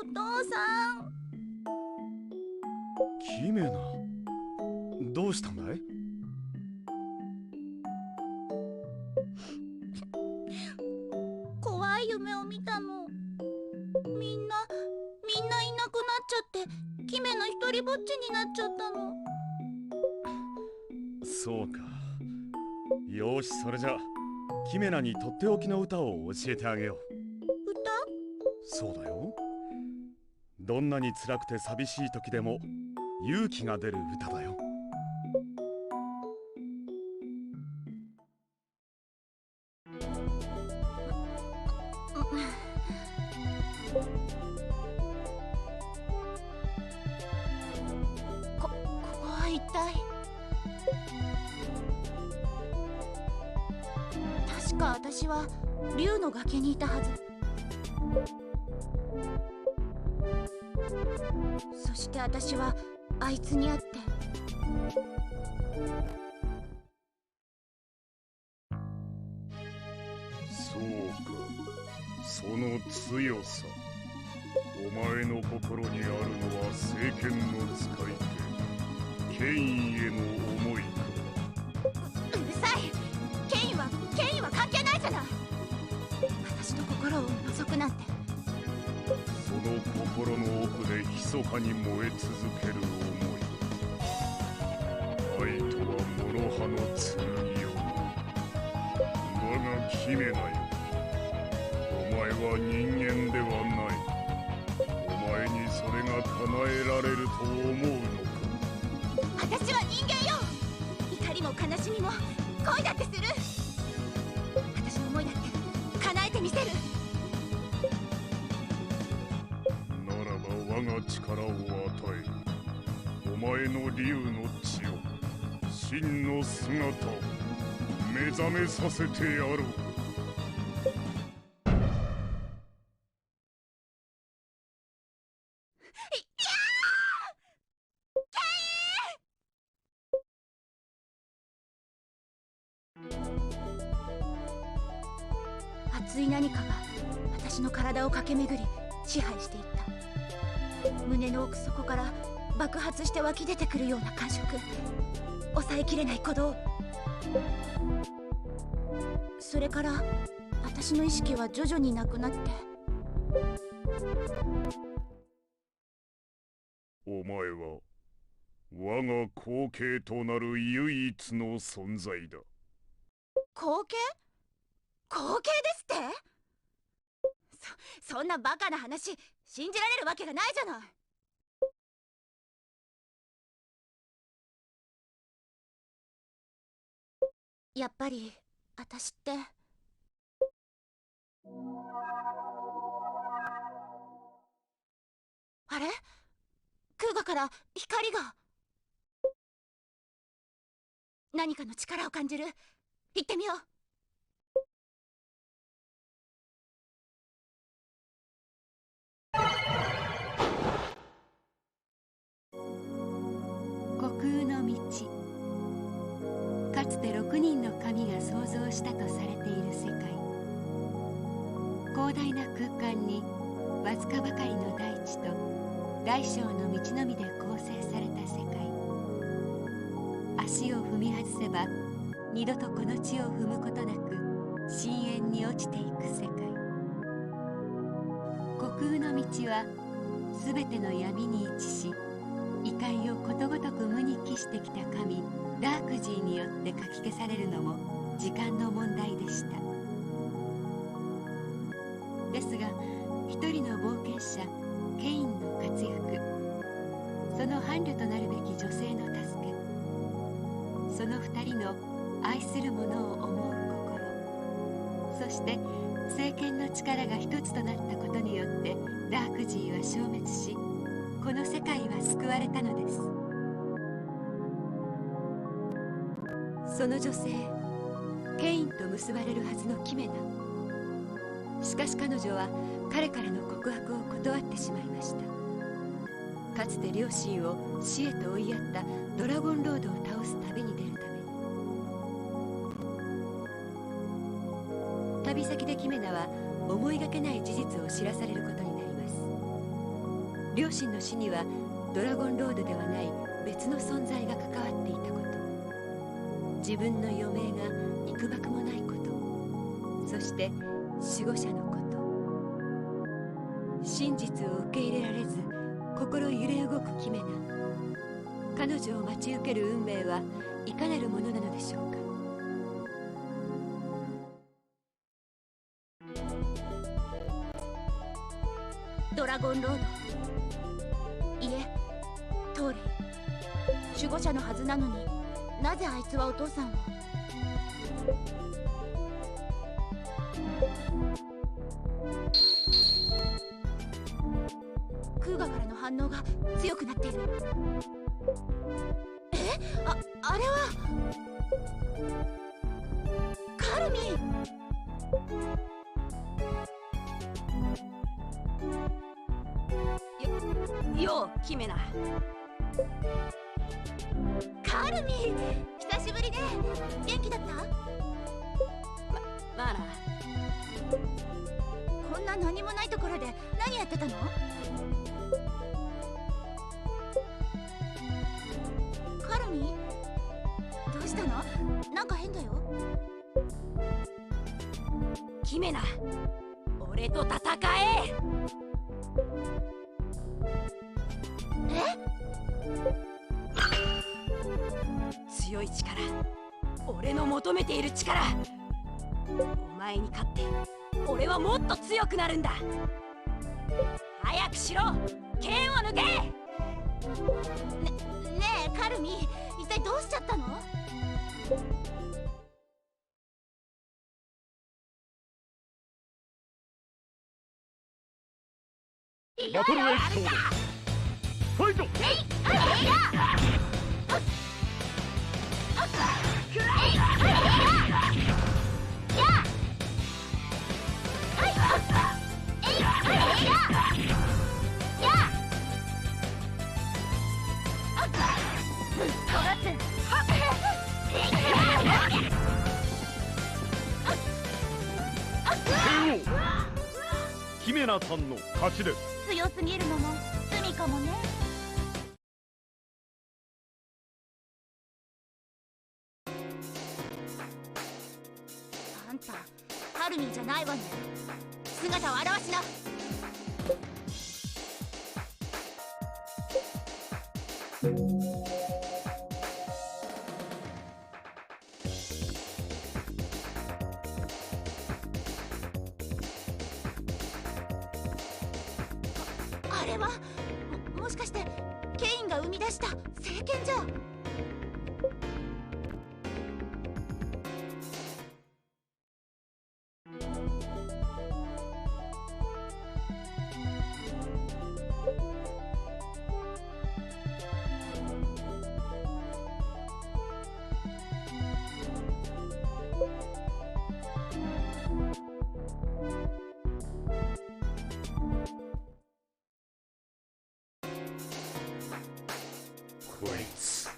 お父さん。キメナ、どうしたんだい？怖い夢を見たの。みんないなくなっちゃって、キメの一人ぼっちになっちゃったの。そうか。よし、それじゃキメナにとっておきの歌を教えてあげよう。そうだよ。どんなに辛くて寂しい時でも勇気が出る歌だよ。ここは一体。確か私は竜の崖にいたはず。そして私はあいつに会って。そうか、その強さ。お前の心にあるのは聖剣の使い手、ケインへの思いか。うるさい。ケインは関係ないじゃない。私の心を覗くなんて。その心の奥で密かに燃え続ける思い。愛とは諸刃の剣よ。我がキメナよ、お前は人間ではない。お前にそれが叶えられると思うのか。私は人間よ。怒りも悲しみも恋だってする。私の思いだって叶えてみせる。ならば我が力を与え、お前の竜の血を、真の姿を目覚めさせてやろう。熱い何かが私の体を駆け巡り支配していった。胸の奥底から爆発して湧き出てくるような感触、抑えきれない鼓動。それから私の意識は徐々になくなって。お前は我が後継となる唯一の存在だ。後継？後継ですって？そんなバカな話信じられるわけがないじゃない。やっぱり私って。あれ？空ガから光が。何かの力を感じる。行ってみよう。虚空の道。かつて6人の神が創造したとされている世界。広大な空間にわずかばかりの大地と大小の道のみで構成された世界。足を踏み外せば二度とこの地を踏むことなく深淵に落ちていく世界。虚空の道はすべての闇に位置し、異界をことごとく無に帰してきた神ダークジーによってかき消されるのも時間の問題でした。ですが一人の冒険者ケインの活躍、その伴侶となるべき女性の助け、その二人の愛する者を思う心、そして聖剣の力が一つとなったことによってダークジーは消滅し、この世界は救われたのです。その女性ケインと結ばれるはずのキメナ。しかし彼女は彼からの告白を断ってしまいました。かつて両親を死へと追いやったドラゴンロードを倒す旅に出るために。旅先で決メナは思いがけない事実を知らされることになります。両親の死にはドラゴンロードではない別の存在が関わっていたこと、自分の余命が幾ばくもないこと、そして守護者のこと。真実を受け入れられず心揺れ動くキメナ。彼女を待ち受ける運命はいかなるものなのでしょうか。ドラゴンロード、いえトーレイ、守護者のはずなのになぜあいつはお父さんを。クーガからの反応が強くなっている。あれはカルミン。ようキメナ。カルミ、久しぶりね。元気だった？まあな。こんな何もないところで何やってたの？カルミ、どうしたの？なんか変だよ。キメナ、俺と戦え。強い力、俺の求めている力。お前に勝って俺はもっと強くなるんだ。早くしろ、剣を抜け。ねえカルミ、一体どうしちゃったの？バトルエピソードファイト。キメナさんの勝ちです。強すぎるのも罪かもね。あんたカルミンじゃないわね。姿を現しな。あれは もしかしてケインが生み出した聖剣じゃ。こいつ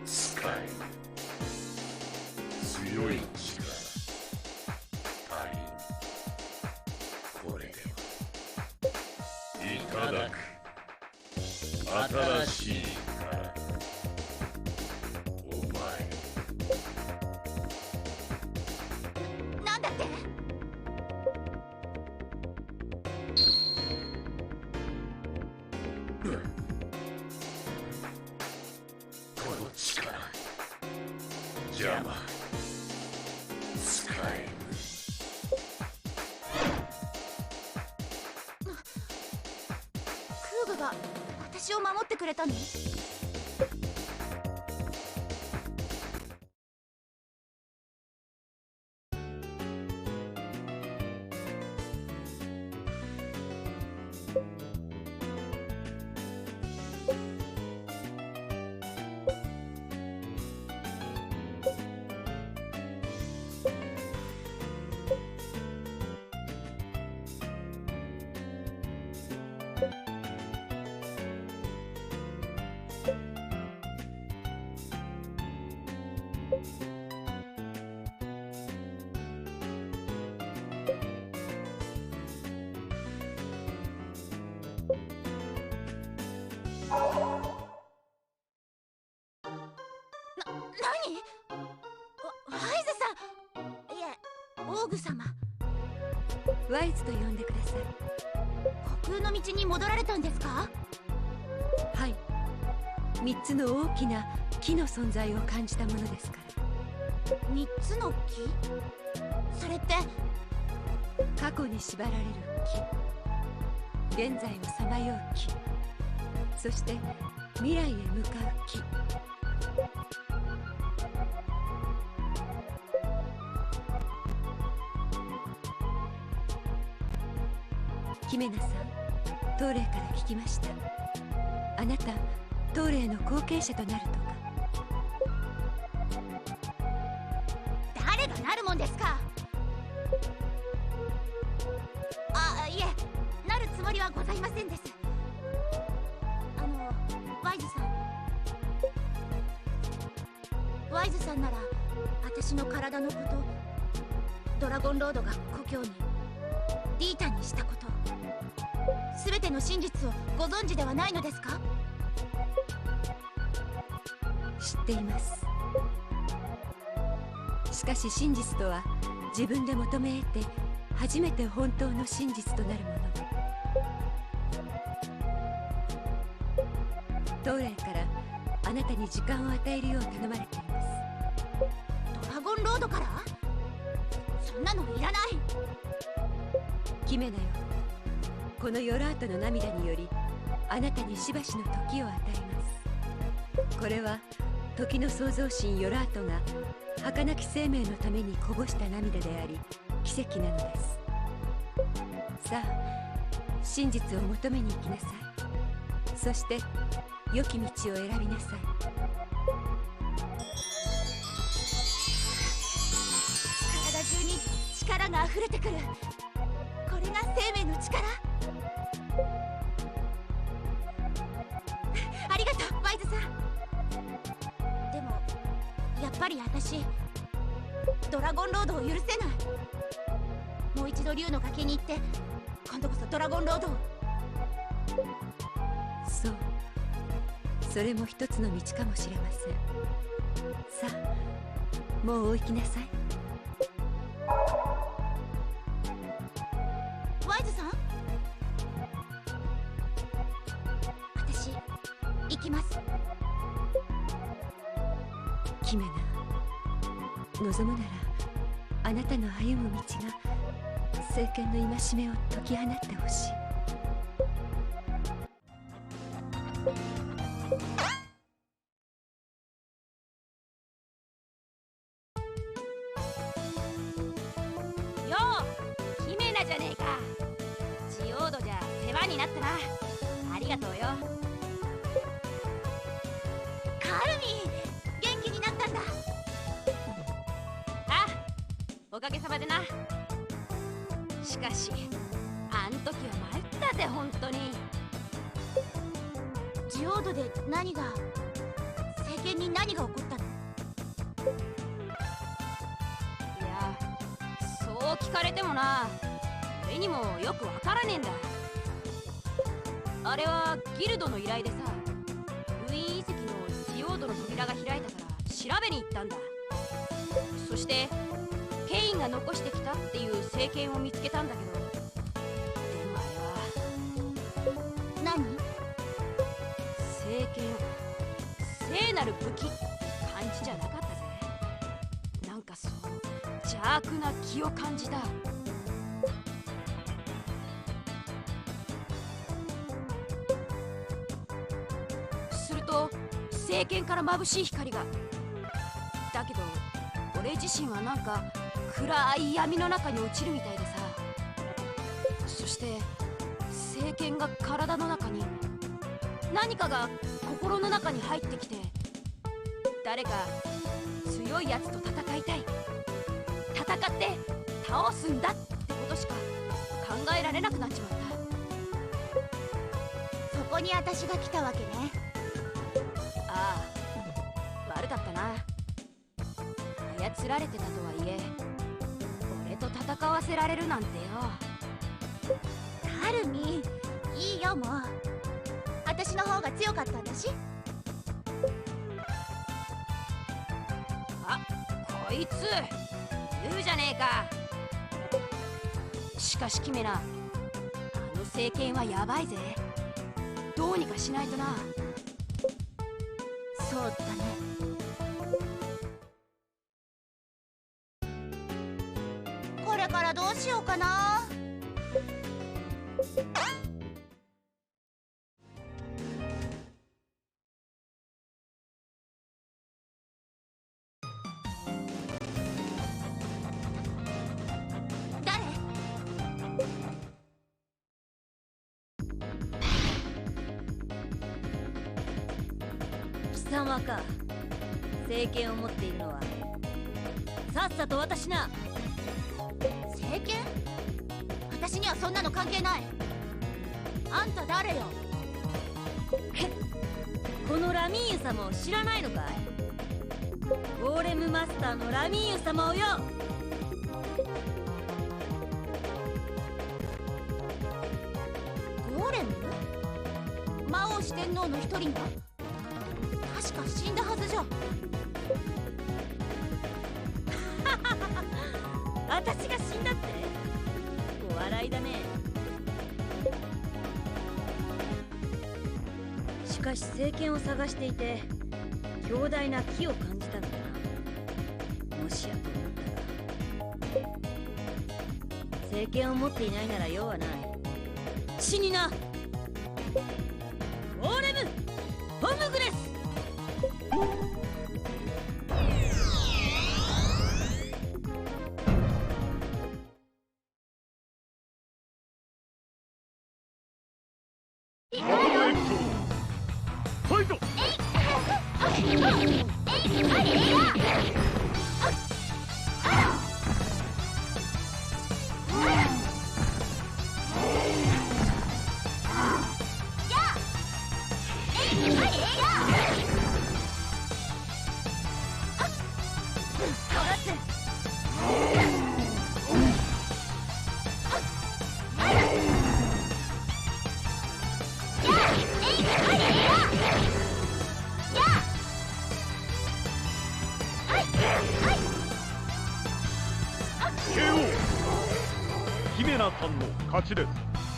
使え強い力足りん。これではいただく新しい力。お前なんだって？この力邪魔使えぬ。クーガが私を守ってくれたの？グ様。ワイズと呼んでください。虚空の道に戻られたんですか？はい、3つの大きな木の存在を感じたものですから。3つの木？それって過去に縛られる木、現在をさまよう木、そして未来へ向かう木。キメナさん、トーレイから聞きました。あなた、トーレイの後継者となるとか。誰がなるもんですか？あ、いえ、なるつもりはございませんです。ワイズさん。ワイズさんなら私の体のこと、ドラゴンロードが故郷にディータにしたこと、全ての真実をご存知ではないのですか？知っています。しかし真実とは自分で求め得て初めて本当の真実となるもの。トーレイからあなたに時間を与えるよう頼まれています。ドラゴンロードから？そんなのいらない。キメナよ、このヨラートの涙によりあなたにしばしの時を与えます。これは時の創造神ヨラートが儚き生命のためにこぼした涙であり奇跡なのです。さあ、真実を求めに行きなさい。そして良き道を選びなさい。体中に力が溢れてくる。これが生命の力。ありがとう、ワイズさん。でもやっぱり私ドラゴンロードを許せない。もう一度竜の崖に行って今度こそドラゴンロードを。そう、それも一つの道かもしれません。さあ、もうお行きなさい。ワイズさん、私行きます。キメナ、望むならあなたの歩む道が聖剣の戒めを解き放ってほしい。よう、キメナじゃねえか。ジオードじゃ世話になったな。ありがとうよ。カルミン、元気になったんだ。あ、おかげさまでな。しかしあん時は参ったぜ、本当に。ジオードで何が、政権に何が起こったの？いや、そう聞かれてもな、俺にもよくわからねえんだ。あれはギルドの依頼でさ、ルイーン遺跡のジオードの扉が開いたから調べに行ったんだ。そしてケインが残してきたっていう聖剣を見つけたんだけど、でもあれは何？聖剣、聖なる武器って感じじゃなかったぜ。なんかそう邪悪な気を感じた。すると聖剣から眩しい光が。だけど俺自身はなんか暗い闇の中に落ちるみたいでさ。そして聖剣が体の中に、何かが心の中に入ってきて、誰か強いやつと戦いたい、戦って倒すんだってことしか考えられなくなっちまった。そこに私が来たわけね。ああ、悪かったな。操られてたとはいえ、俺と戦わせられるなんてよ。カルミン、いいよもう。私の方が強かったんだし。あ、こいつ言うじゃねえか。しかしキメラ、あの政権はやばいぜ。どうにかしないとな。そうだね。これからどうしようかな。誰？貴様か。政権を持っているのはさっさと渡しな。政権？私にはそんなの関係ない。あんた誰よ？このラミーユ様を知らないのかい。ゴーレムマスターのラミーユ様をよ。ゴーレム？魔王四天王の一人が確か死んだはずじゃ。私が死んだって？お笑いだね。しかし政権を探していて強大な木を感じたのだな。もしやと思ったが、政権を持っていないなら用はない。死にな。ゴーレムホムグレス。ファイト！KO！ キメラさんの勝ちです。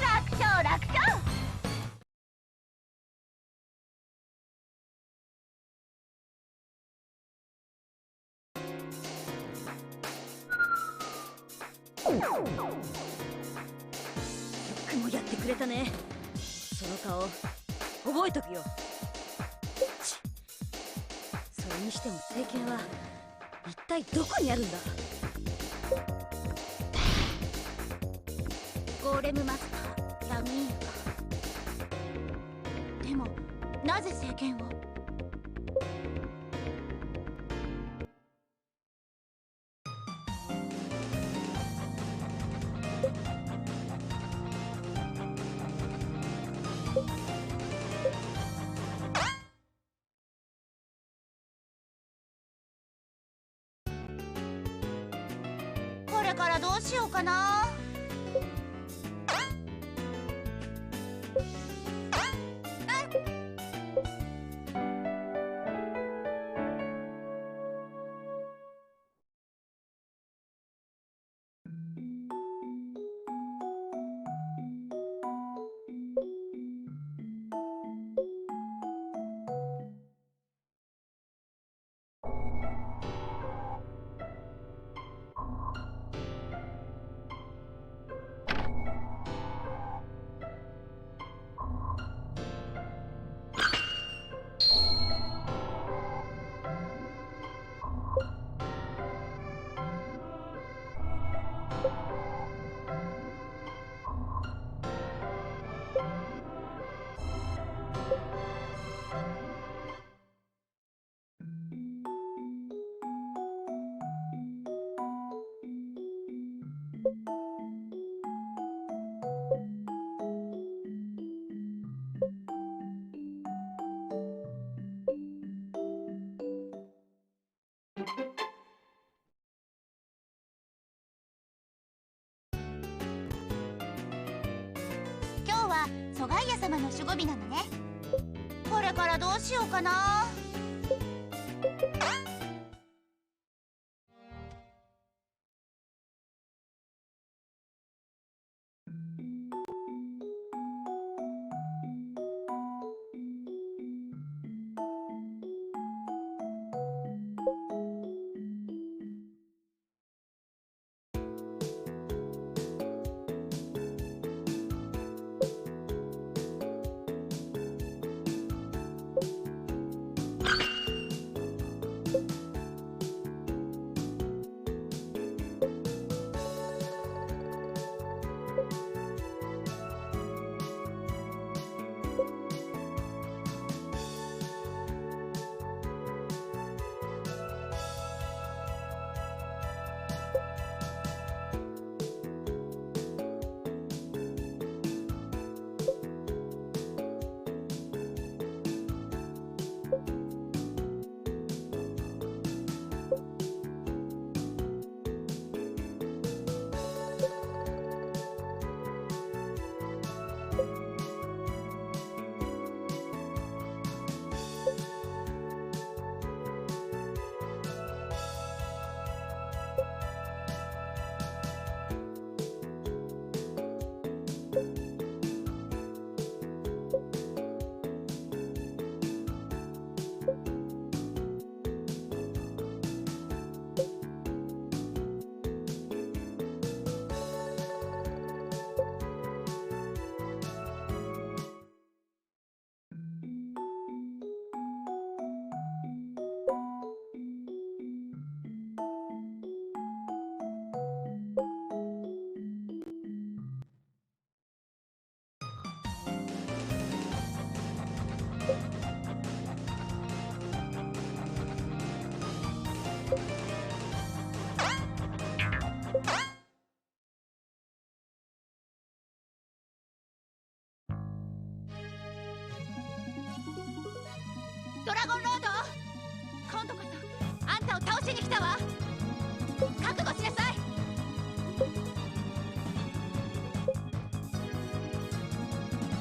楽勝楽勝。よくもやってくれたね。その顔覚えとくよ。それにしても政権は一体どこにあるんだ。ゴーレムマスターラミーユか。でもなぜ政権を？これからどうしようかな。今日はソガイヤ様の守護日なのね。これからどうしようかな。ラゴンロード、今度こそあんたを倒しに来たわ。覚悟しなさい。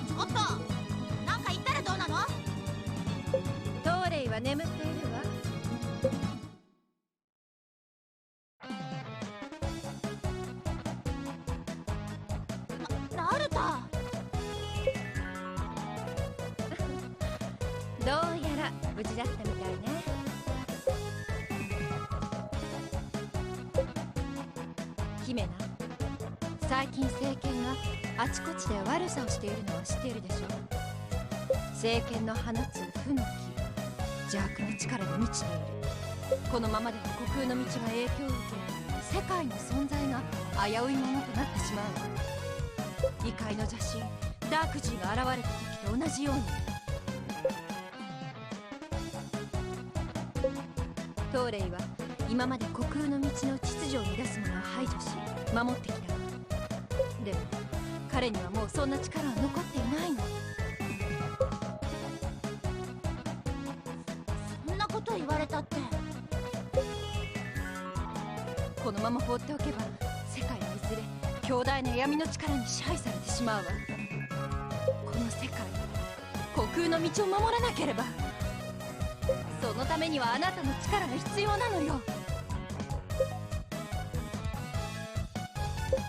ちょっとなんか言ったらどうなの。トーレイは眠っているわ。ラルタ、どうやら無事だったみたいね。姫な、最近聖剣があちこちで悪さをしているのは知っているでしょ。聖剣の放つ負の気、邪悪な力で満ちている。このままでは虚空の道が影響を受け、世界の存在が危ういものとなってしまうわ。異界の邪神ダークジーが現れた時と同じように。トーレイは今まで虚空の道の秩序を乱す者を排除し守ってきたわ。でも彼にはもうそんな力は残っていないの。そんなこと言われたって。このまま放っておけば世界はいずれ強大な闇の力に支配されてしまうわ。この世界、虚空の道を守らなければ。そのためにはあなたの力が必要なのよ。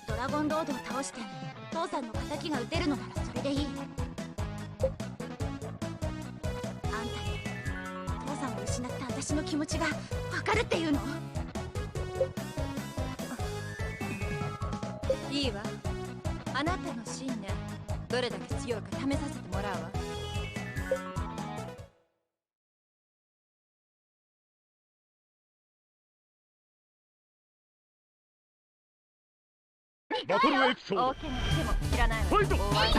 ドラゴンロードを倒して父さんの敵が撃てるのならそれでいい。あんたに父さんを失った私の気持ちが分かるっていうの。いいわ、あなたの信念どれだけ強いか試させてもらうわ。バトルエピソード大怪我しても知らないわ。ファイト。終わり。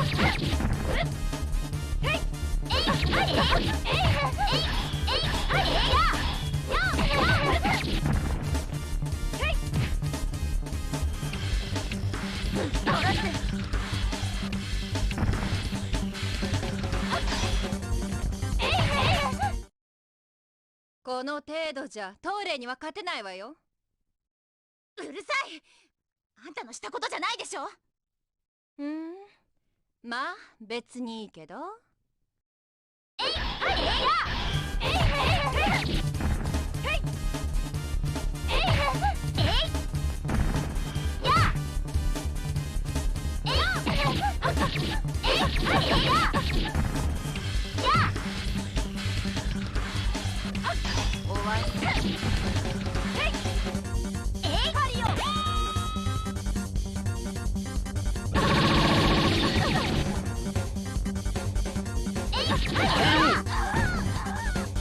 この程度じゃトーレイには勝てないわよ。うるさい。あんたのしたことじゃないでしょ。まあ別にいいけど。終わり。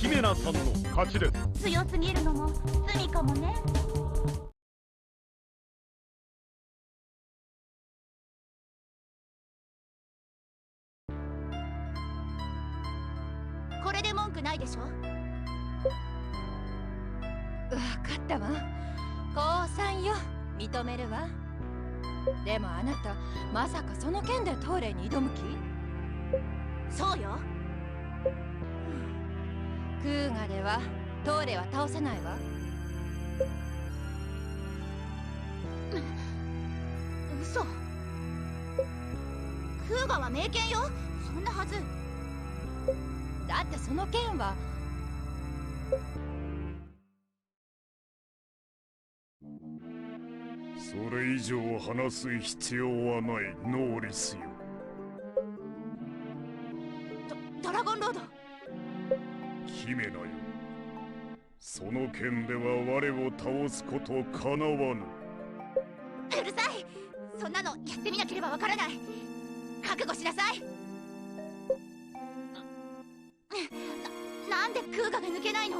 姫菜さんの勝ちです。強すぎるのも罪かもね。これで文句ないでしょ。わかったわ。降参よ。認めるわ。でもあなたまさかその剣でトーレイに挑む気？そうよ。クーガではトーレイは倒せないわ。嘘。クーガは名剣よ。そんなはず。だってその剣はそれ以上話す必要はないノーリスよ。ドラゴンロード。姫菜よ、その剣では我を倒すことかなわぬ。うるさい。そんなのやってみなければわからない。覚悟しなさい。なんでクーガが抜けないの。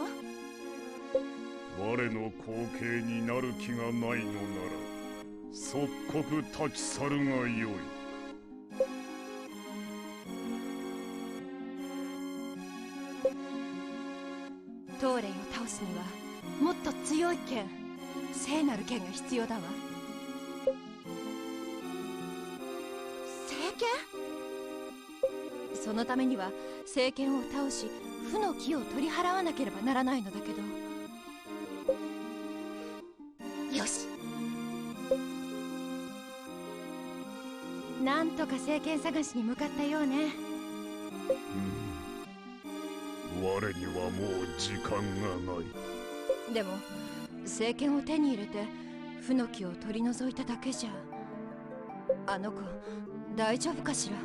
我の後継になる気がないのなら即刻立ち去るがよい。トーレイを倒すにはもっと強い剣、聖なる剣が必要だわ。聖剣？そのためには政権を倒し負の木を取り払わなければならないのだけど。よし。なんとか政権探しに向かったようね。我にはもう時間がない。でも政権を手に入れて負の木を取り除いただけじゃ、あの子大丈夫かしら。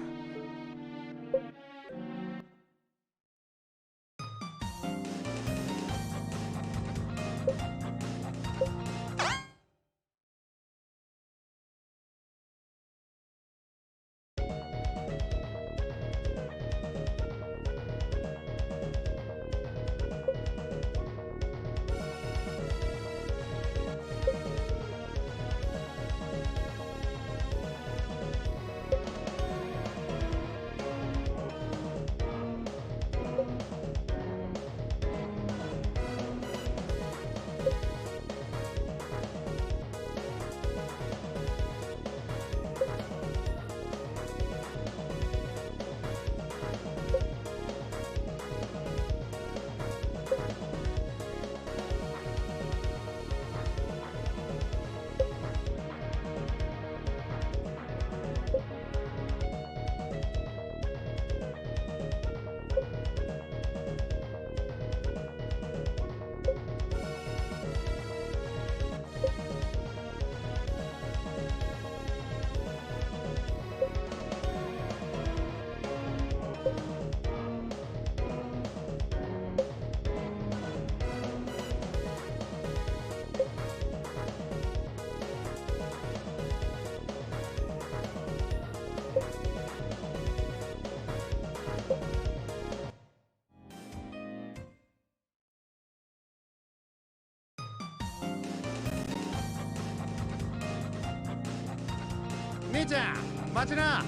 姉ちゃん、待ちな。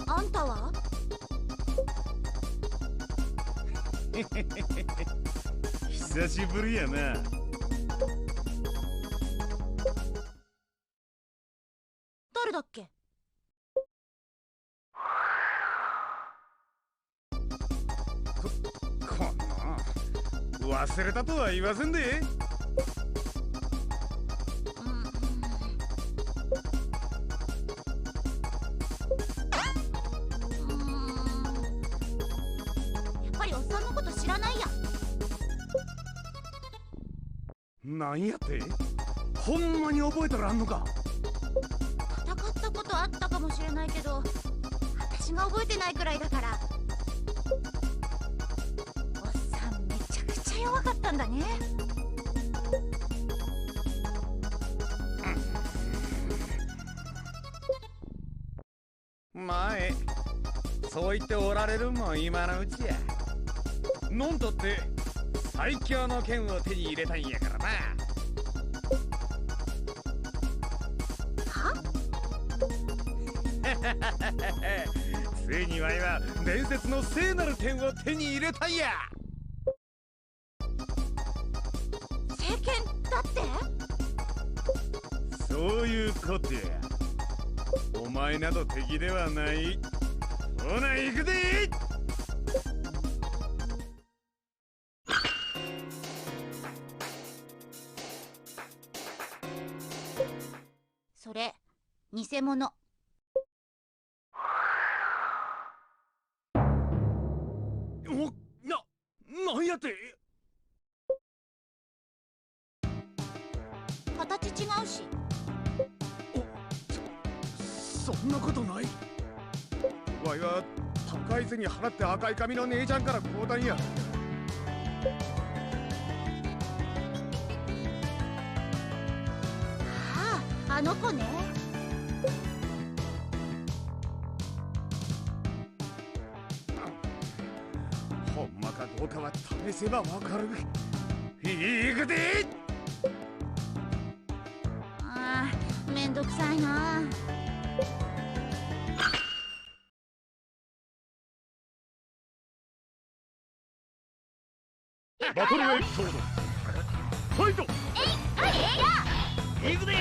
あんたは？久しぶりやな。誰だっけ？こんな忘れたとは言わせんで。やっぱりおっさんのこと知らないや。なんやって？ほんまに覚えてらんのか？戦ったことあったかもしれないけど、私が覚えてないくらいだから。おっさんめちゃくちゃ弱かったんだね。まあそう言っておられるも今のうちや。のんとって最強の剣を手に入れたんやからな。は？ついにわいは伝説の聖なる剣を手に入れたんや。聖剣だって？そういうことや。お前など敵ではない。ほな行くで。それ偽物。なんやって。形違うし。そんなことない。わいは高い銭払って赤い髪の姉ちゃんから交代や。ああ、あの子ね。ほんまかどうかは試せばわかる。いくで。ああ、めんどくさいな。バトルエピソードファイト。行くで。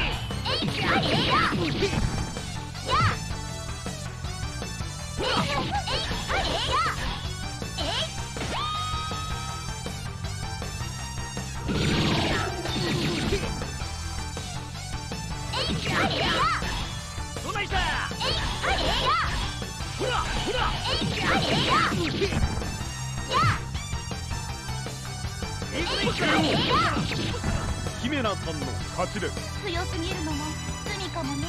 どないした。ほらほら。ヒメナさんの勝ちです。強すぎるのも罪かもね。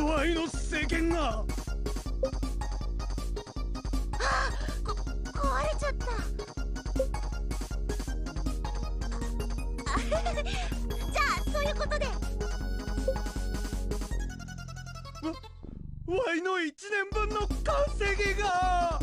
ワイの聖剣が。壊れちゃった。じゃあそういうことで。ワイの1年分の稼ぎが。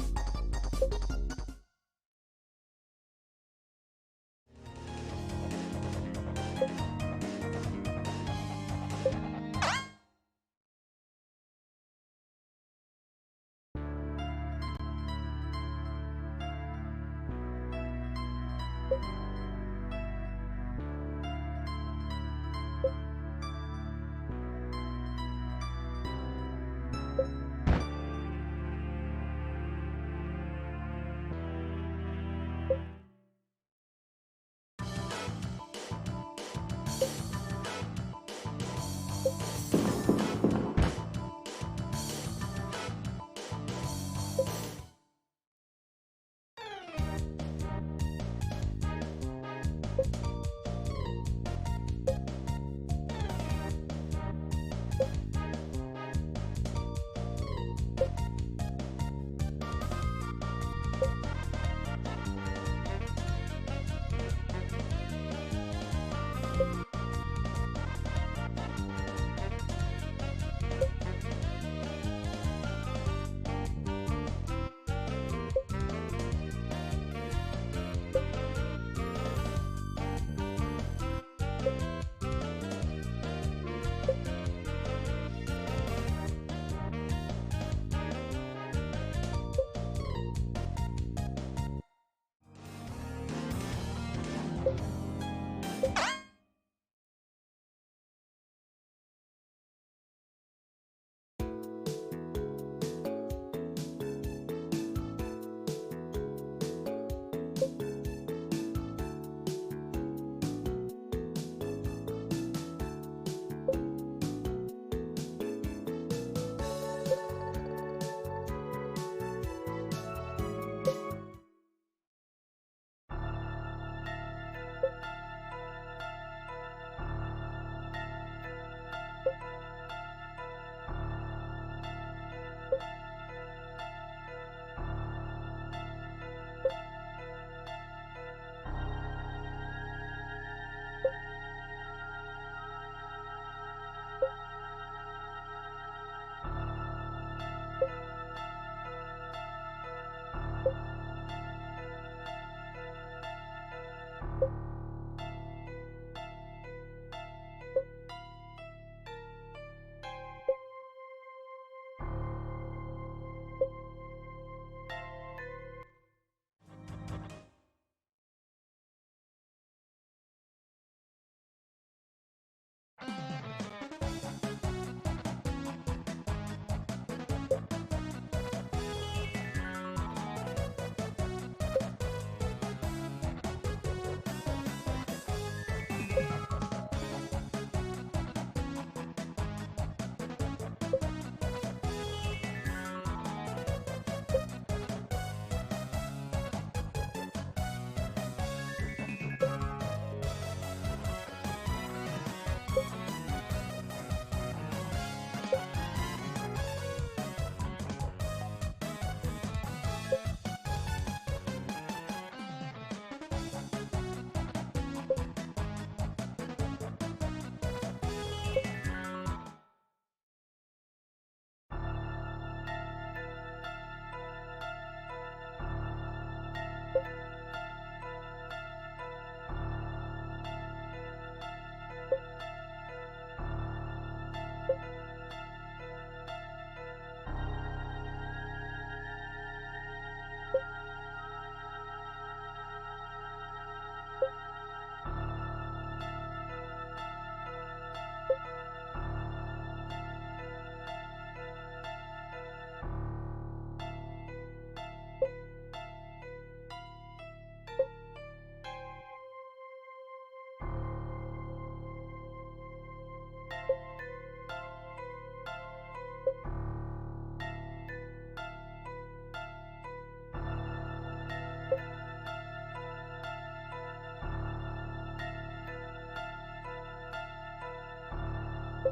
フ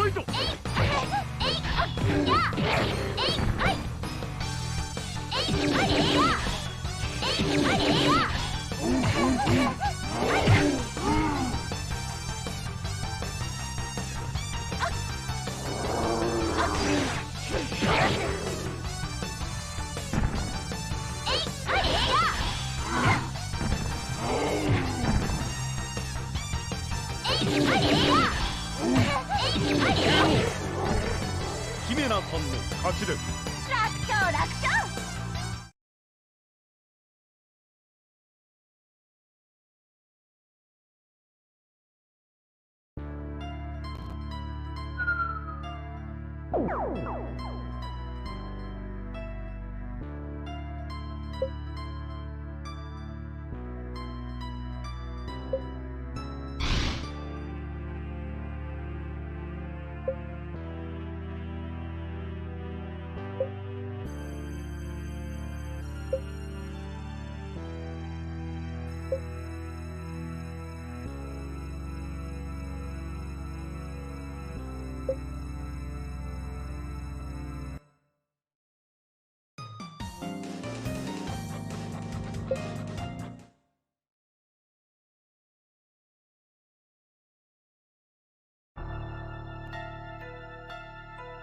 ァイト。キメラさんの勝ちです。楽勝楽勝。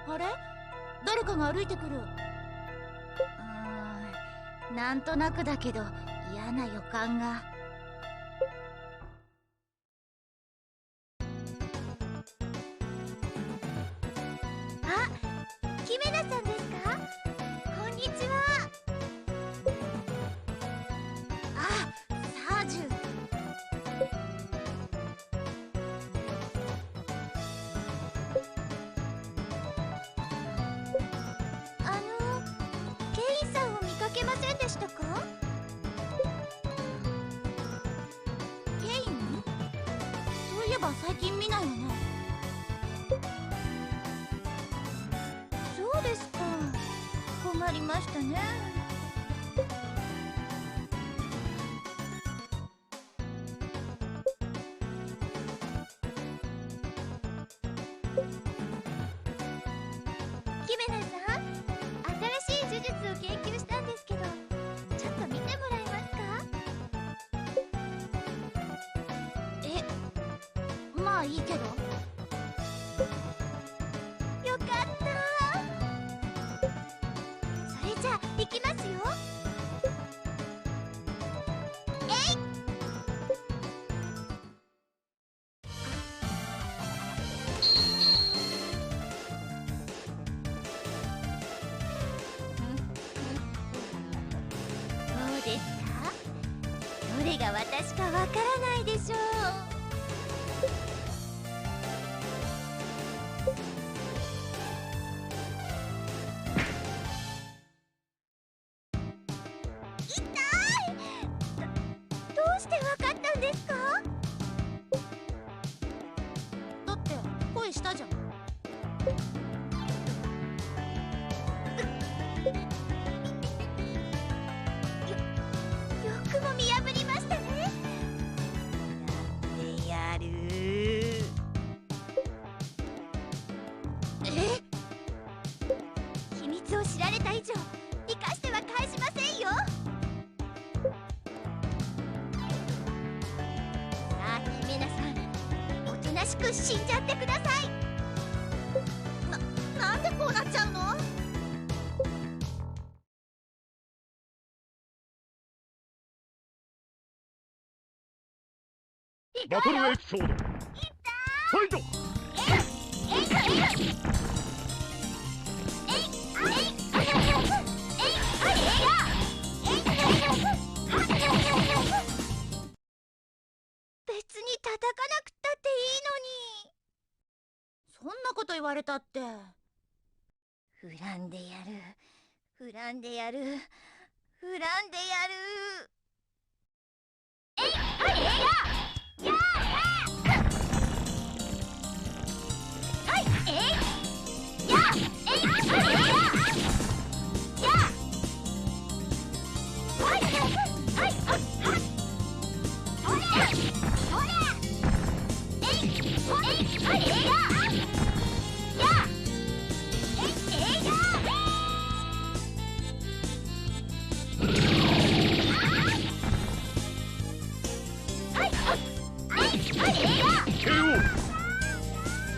あれ？誰かが歩いてくる。なんとなくだけど嫌な予感が。あ、キメナさんですか？こんにちは。あ、サージュ。ケインさんを見かけませんでしたか？ケイン？そういえば最近見ないわね。そうですか。困りましたね。キメナさん、新しい呪術を研究したんですけど、ちょっと見てもらえますか？まあいいけど。よかった。それじゃあ行きますよ。どうですか？どれが私かわからないでしょう。痛い！どうしてわかったんですか？だって声したじゃん。よくも見破りましたね。く死んじゃってください。なんでこうなっちゃうの？バトルエピソードファイト。別に叩かなくったっていいのに。そんなこと言われたって。恨んでやる、恨んでやる、恨んでやる。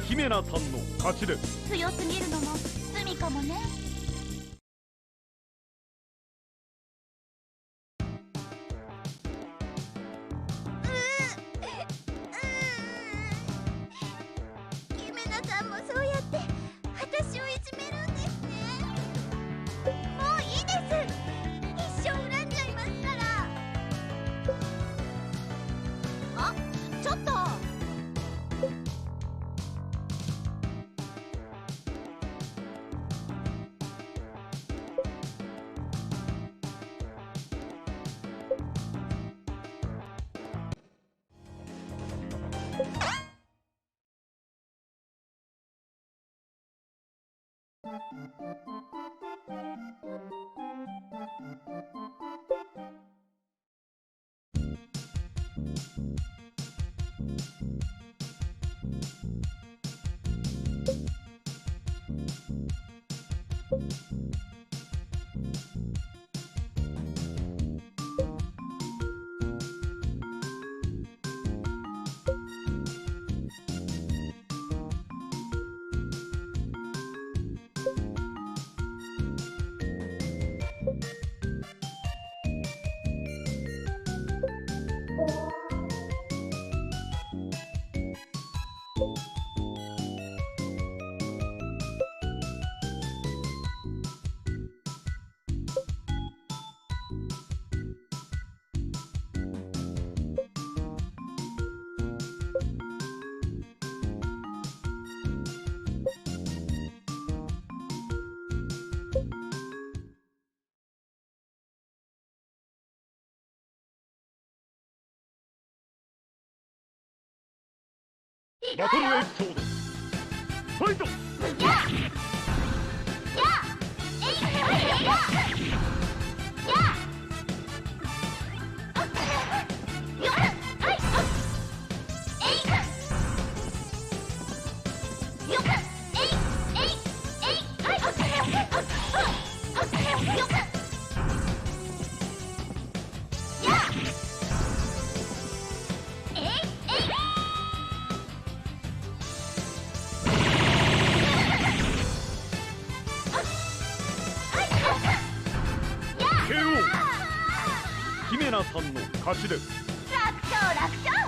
姫名さんの勝ちです。強すぎるのも罪かもね。姫名さんもそうやって私をいじめるんですね。もういいです。一生恨んじゃいますから。あ、ちょっと。バトルエピソードファイト。姫名さんの勝ちです。楽勝楽勝。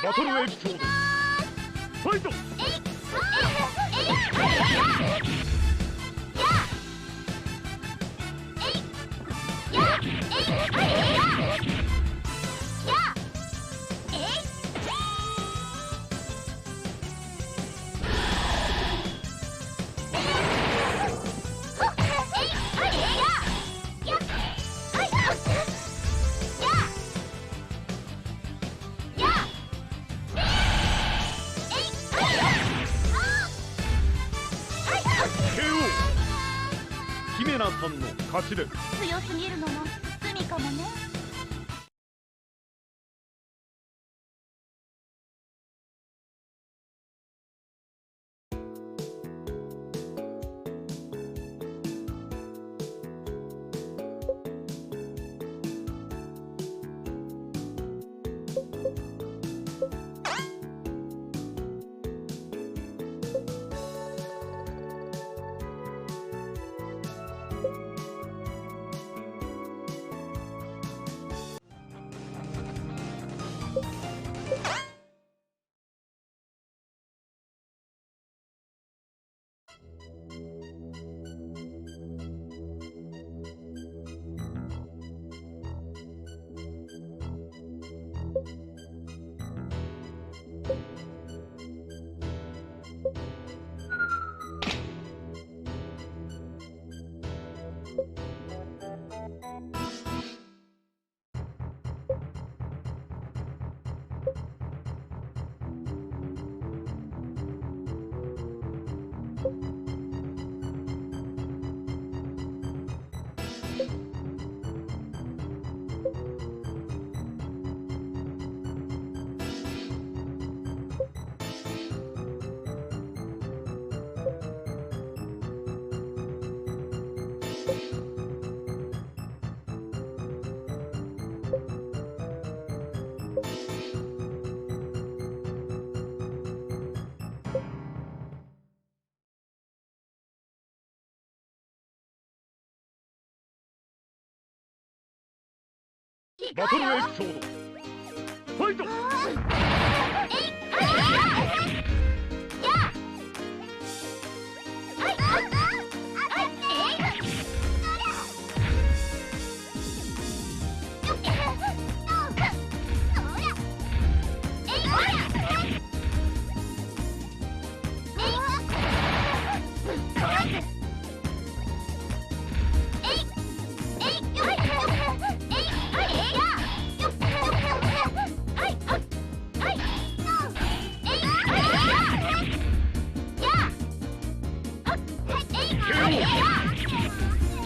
バトルエピソードファイト。姫菜さんの勝ちです。強すぎるのも罪かもね。バトルエピソードファイト。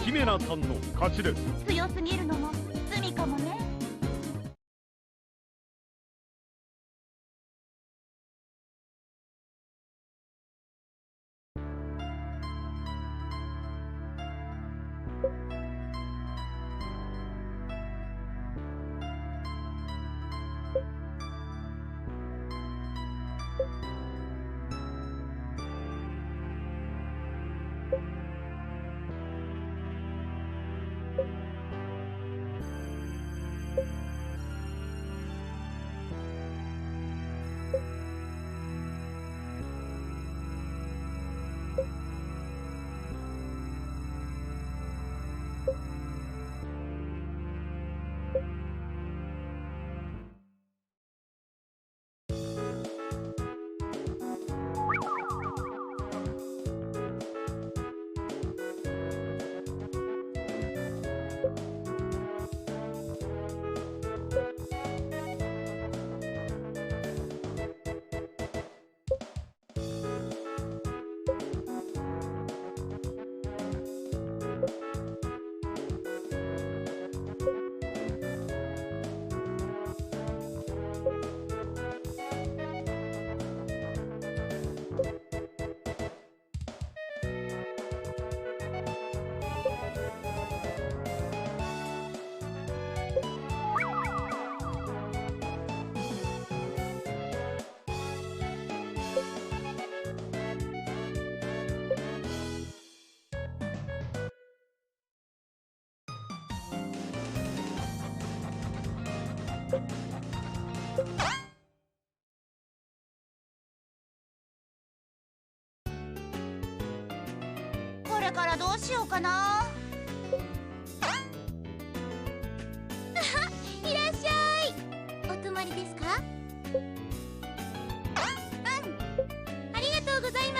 姫菜さんの勝ちです。強すぎるのも罪かもね。これからどうしようかな。いらっしゃい。お泊まりですか？うん、ありがとうございます。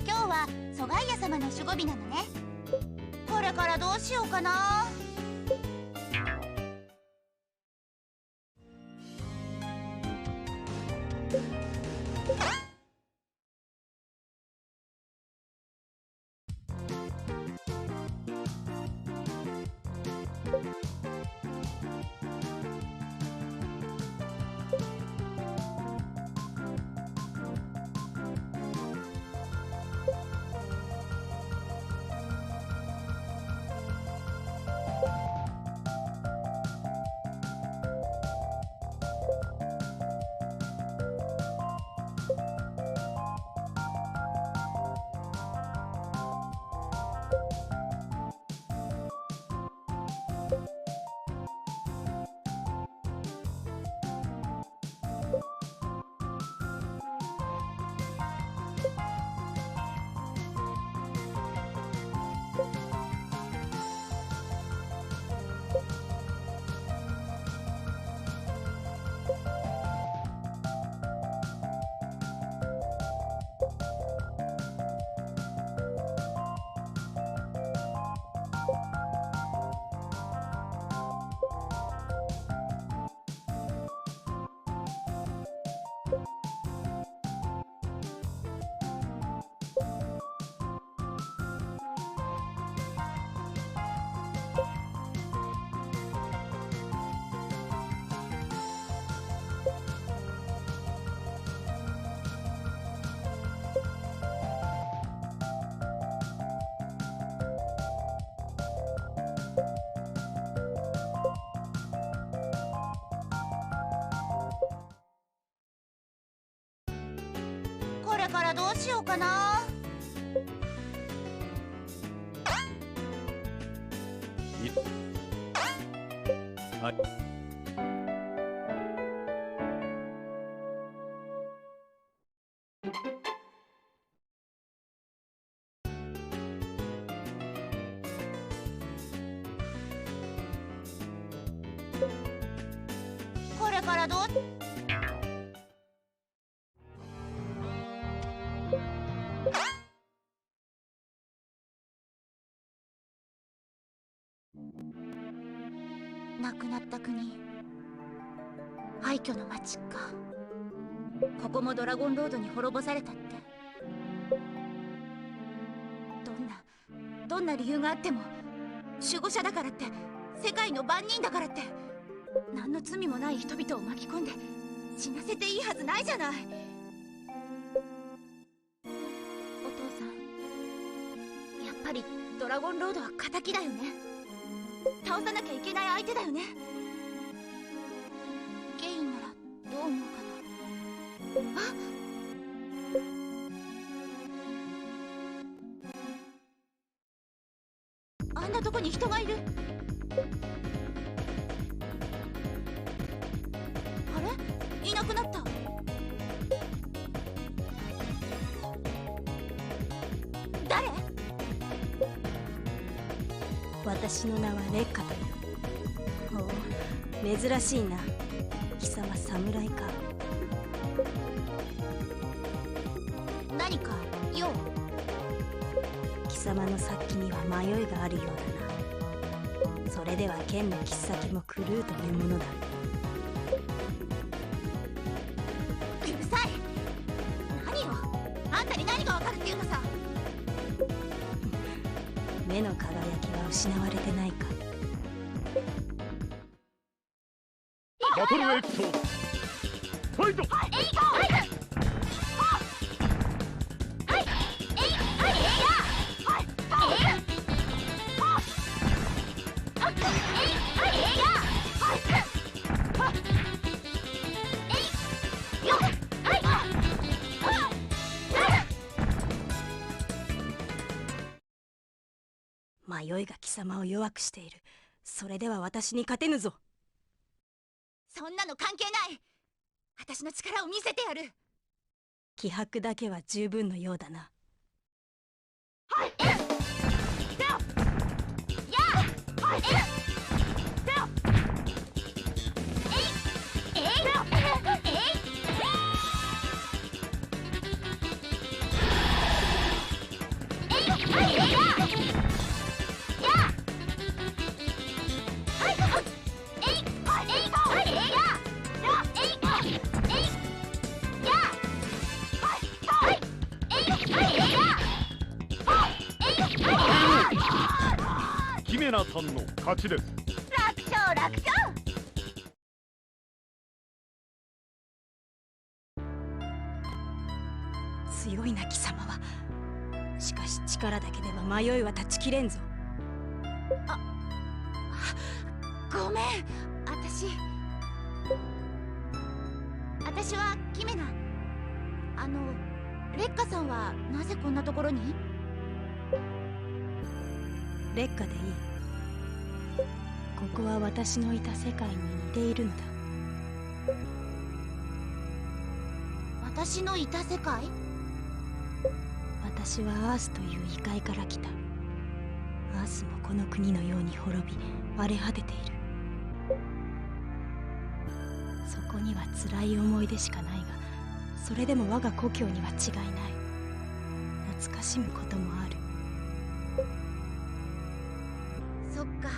今日はソガイヤ様の守護日なのね。これからどうしようかな。これからどうしようかな。はい。これからどう。亡くなった国、廃墟の町か。ここもドラゴンロードに滅ぼされたって。どんな理由があっても、守護者だからって、世界の番人だからって、何の罪もない人々を巻き込んで死なせていいはずないじゃない。お父さん、やっぱりドラゴンロードは敵だよね。倒さなきゃいけない相手だよね。ケインならどう思うかな。あんなとこに人がいる。あれ、いなくなった。誰？私の名はレッカという。おお、珍しいな。貴様侍か。何か用？貴様の殺気には迷いがあるようだな。それでは剣の切っ先も狂うというものだ。うるさい。何よ、あんたに何がわかるっていうのさ。目の輝きは失われてないか。バトルエクトファイト。迷いが貴様を弱くしている。それでは私に勝てぬぞ。そんなの関係ない。私の力を見せてやる。気迫だけは十分のようだな。キメラさんの勝ちです。楽勝楽勝。強いな貴様は。しかし力だけでは迷いは断ち切れんぞ。ごめん。私はキメナ。レッカさんはなぜこんなところに？劣化でいい。ここは私のいた世界に似ているのだ。私のいた世界？私はアースという異界から来た。アースもこの国のように滅び割れ果てている。そこには辛い思い出しかないが、それでも我が故郷には違いない。懐かしむこともある。そっか、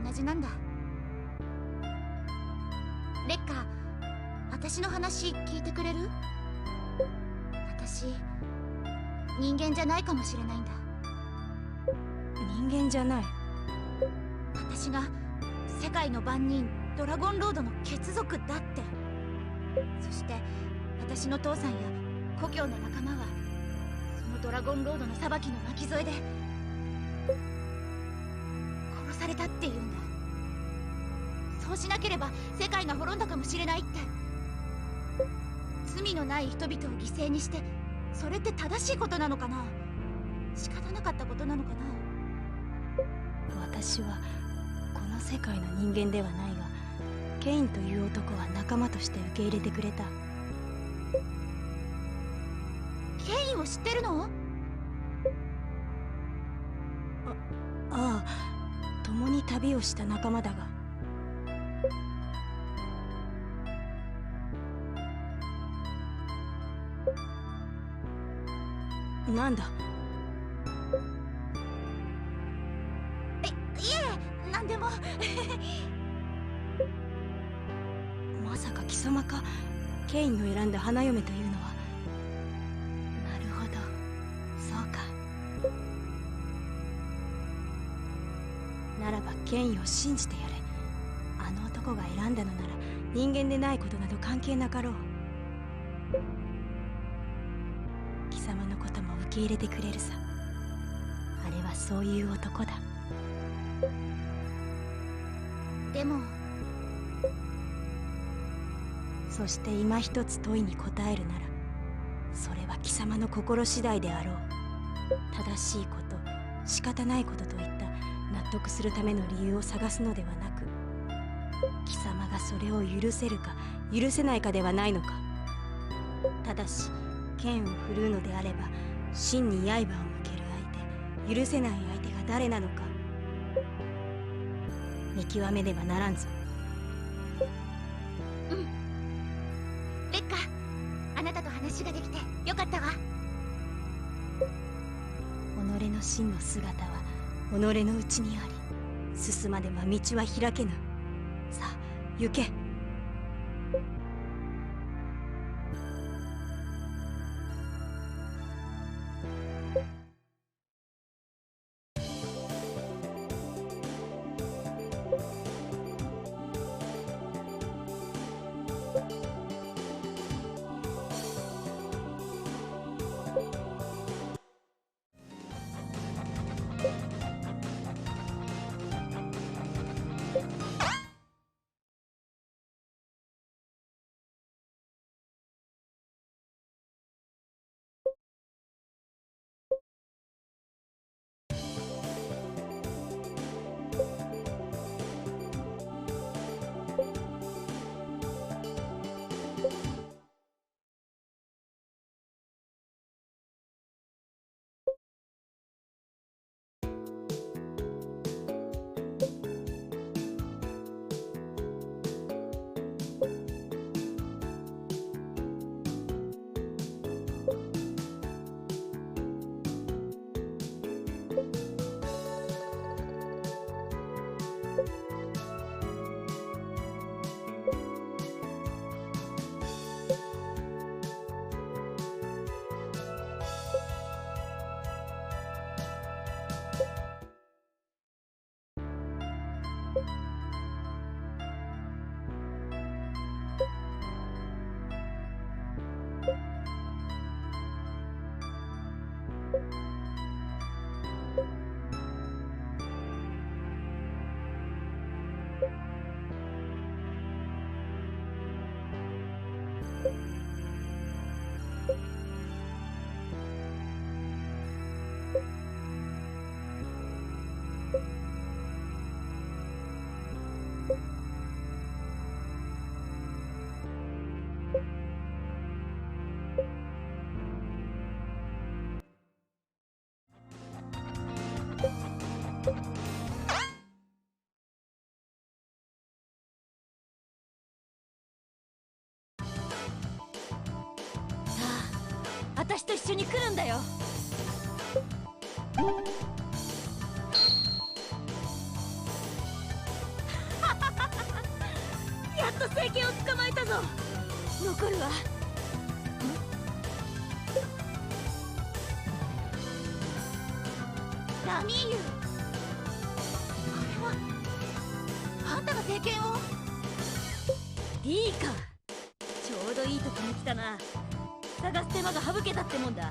同じなんだ。レッカ、私の話聞いてくれる？私、人間じゃないかもしれないんだ。人間じゃない。私が世界の番人ドラゴンロードの血族だって。そして私の父さんや故郷の仲間はそのドラゴンロードの裁きの巻き添えで殺されたって言うんだ。そうしなければ世界が滅んだかもしれないって。罪のない人々を犠牲にして、それって正しいことなのかな？仕方なかったことなのかな？私はこの世界の人間ではないが、ケインという男は仲間として受け入れてくれた。ケインを知ってるの？ああ、共に旅をした仲間だが。なんだ？いえ、なんでも。か貴様か、ケインの選んだ花嫁というのは。なるほど、そうか。ならばケインを信じてやれ。あの男が選んだのなら人間でないことなど関係なかろう。貴様のことも受け入れてくれるさ。あれはそういう男だ。でもそして今一つ問いに答えるなら、それは貴様の心次第であろう。正しいこと、仕方ないことといった納得するための理由を探すのではなく、貴様がそれを許せるか許せないかではないのか。ただし剣を振るうのであれば、真に刃を向ける相手、許せない相手が誰なのか見極めねばならんぞ。レッカ、あなたと話ができてよかったわ。己の真の姿は己のうちにあり、進まねば道は開けぬ。さあ行け。私と一緒に来るんだよ。やっと聖剣を捕まえたぞ。残るわ。ラミーユ、あれはあんたが聖剣を。いいか、ちょうどいい時に来たな。探す手間が省けたってもんだ。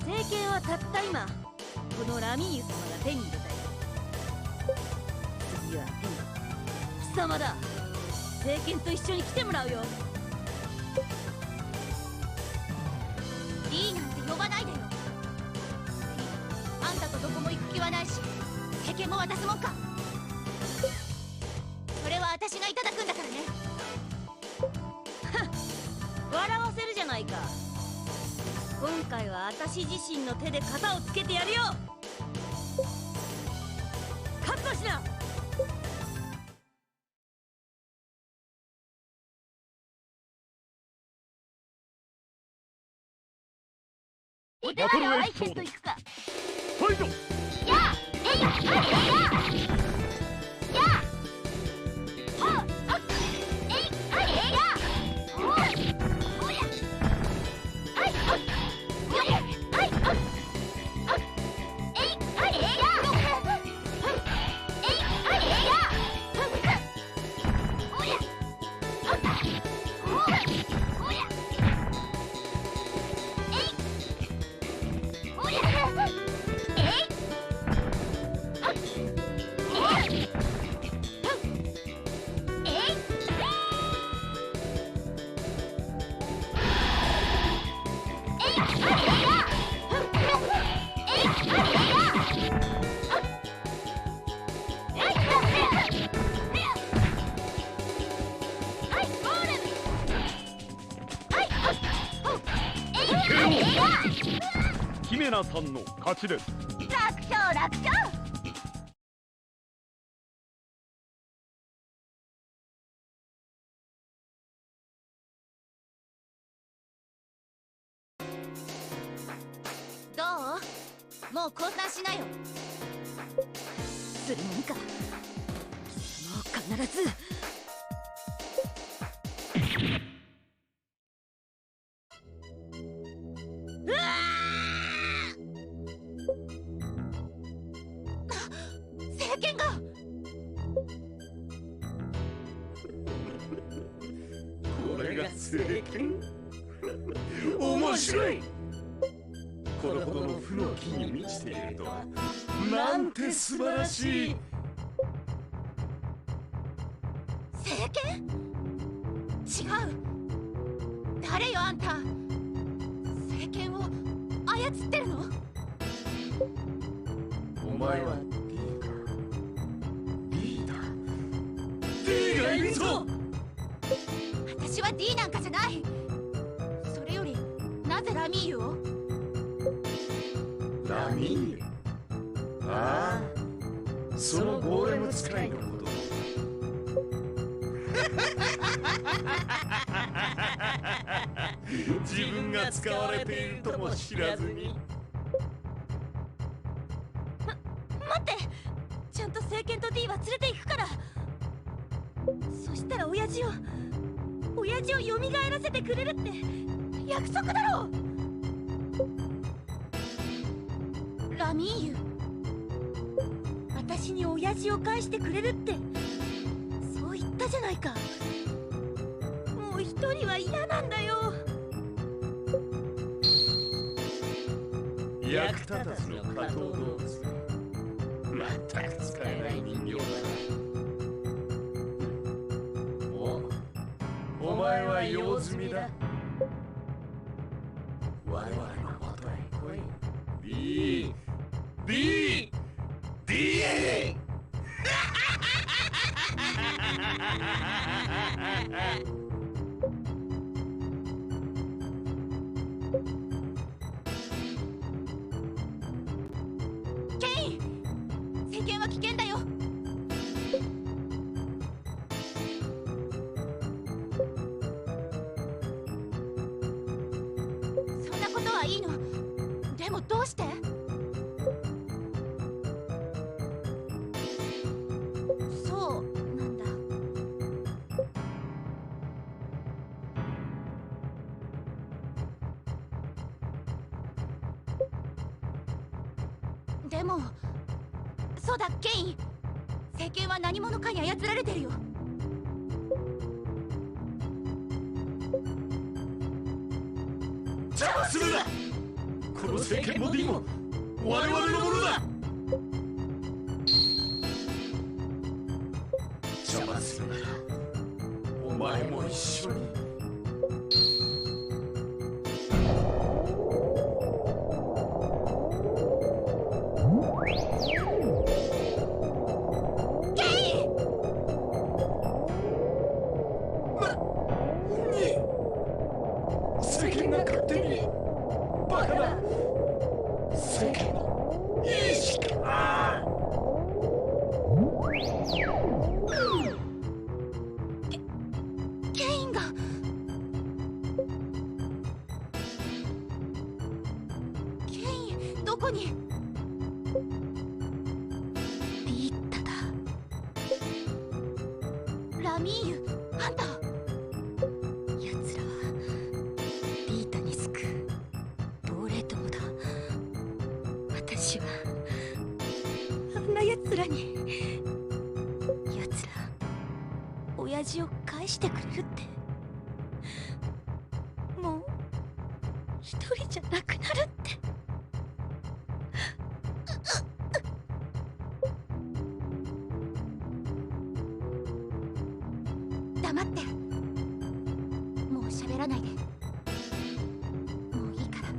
聖剣はたった今このラミーユ様が手に入れたよ。次は貴様だ。聖剣と一緒に来てもらうよ。リーなんて呼ばないでよ。あんたとどこも行く気はないし、聖剣も渡すもんか。それは私がいただくんだからね。笑わせるじゃないか。今回は私自身の手で型をつけてやるよ。覚悟しな。お手前はアイケンと行くか。ファイト。やあ、えいや、あれやや姫菜さんの勝ちです。楽勝楽勝。どう？もう降参しなよ。するもんか。もう必ず。聖剣が。これが聖剣。面白い。これほどの負の気に満ちているとは、なんて素晴らしい。聖剣？違う。誰よあんた。聖剣を操ってるの？お前は D だ。D がいるぞ。私は D なんかじゃない。それよりなぜラミーユを？ラミーユ。ああ、そのゴーレム使いのことだ。自分が使われているとも知らずに。待って、ちゃんと聖剣と D は連れて行くから。そしたら親父を蘇らせてくれるって約束だろ。ラミーユ、私に親父を返してくれるってそう言ったじゃないか。もう一人は嫌なんだよ。役立たずの下等動物で、まったく使えない人形だな。お前は用済みだ。我々の元へ来い。D ケイン、聖剣は危険だよ。そんなことはいいの。でもどうして？そうなんだ。でもそうだケイン、聖剣は何者かに操られてるよ。邪魔するな。この聖剣も D も我々のものだ。邪魔するならお前も一緒に。聖剣が勝手に。バカだ。聖剣の意識か。ケインが。ケインどこに？ビータだ。ラミーユ、あんた。奴らはビータに救う亡霊友だ。私はあんな奴らに。奴ら親父を返してくれるって。もう一人じゃなくなるって。黙って。もう喋らないで。もういいから。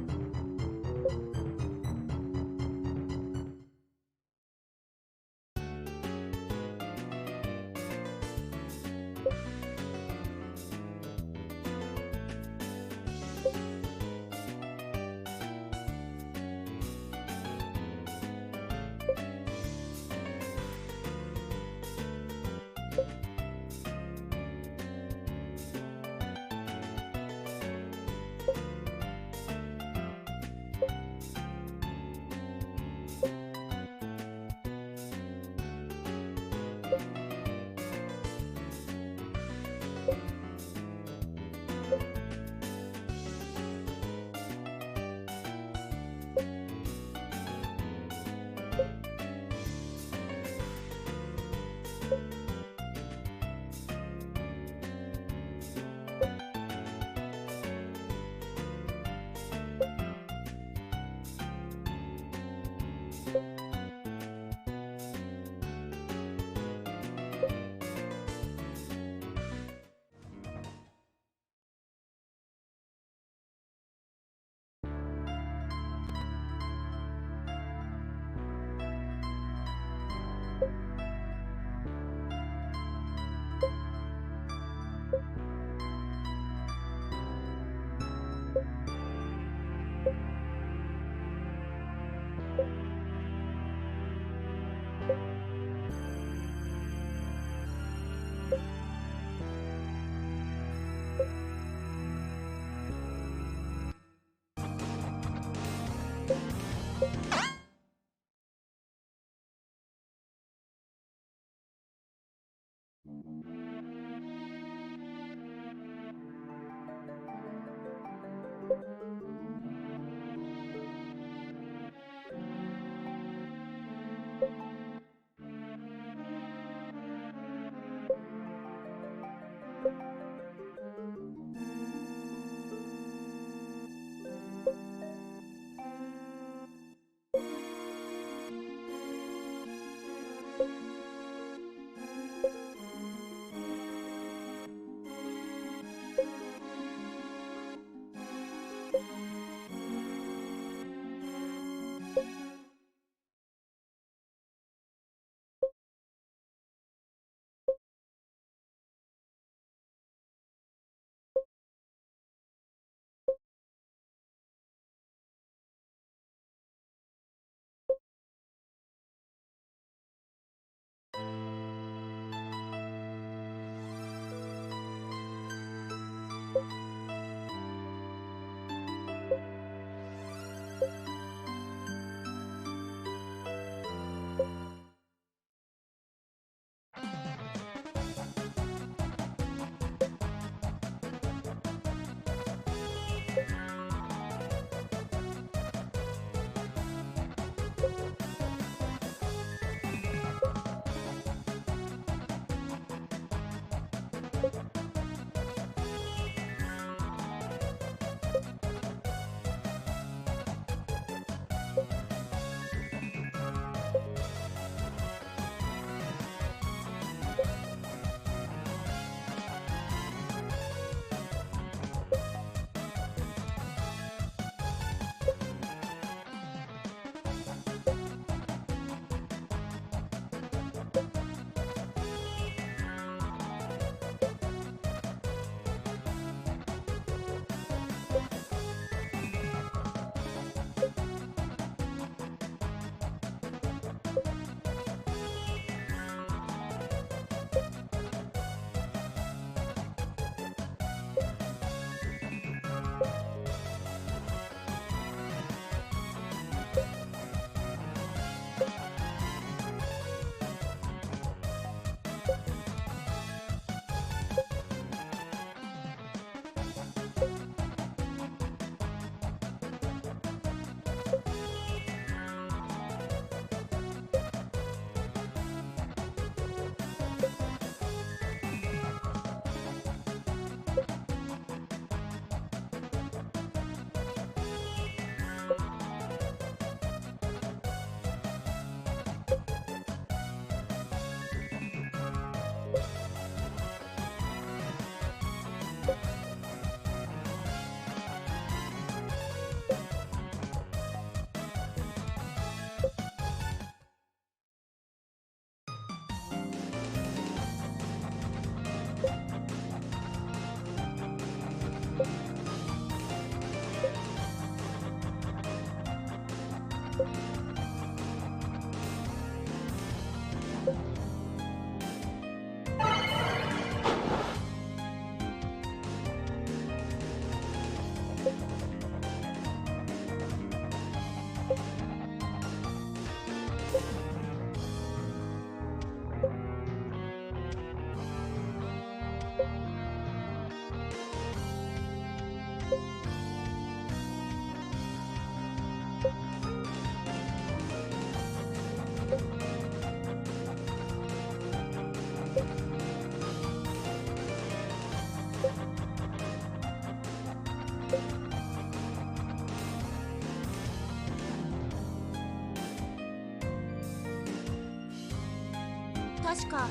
確か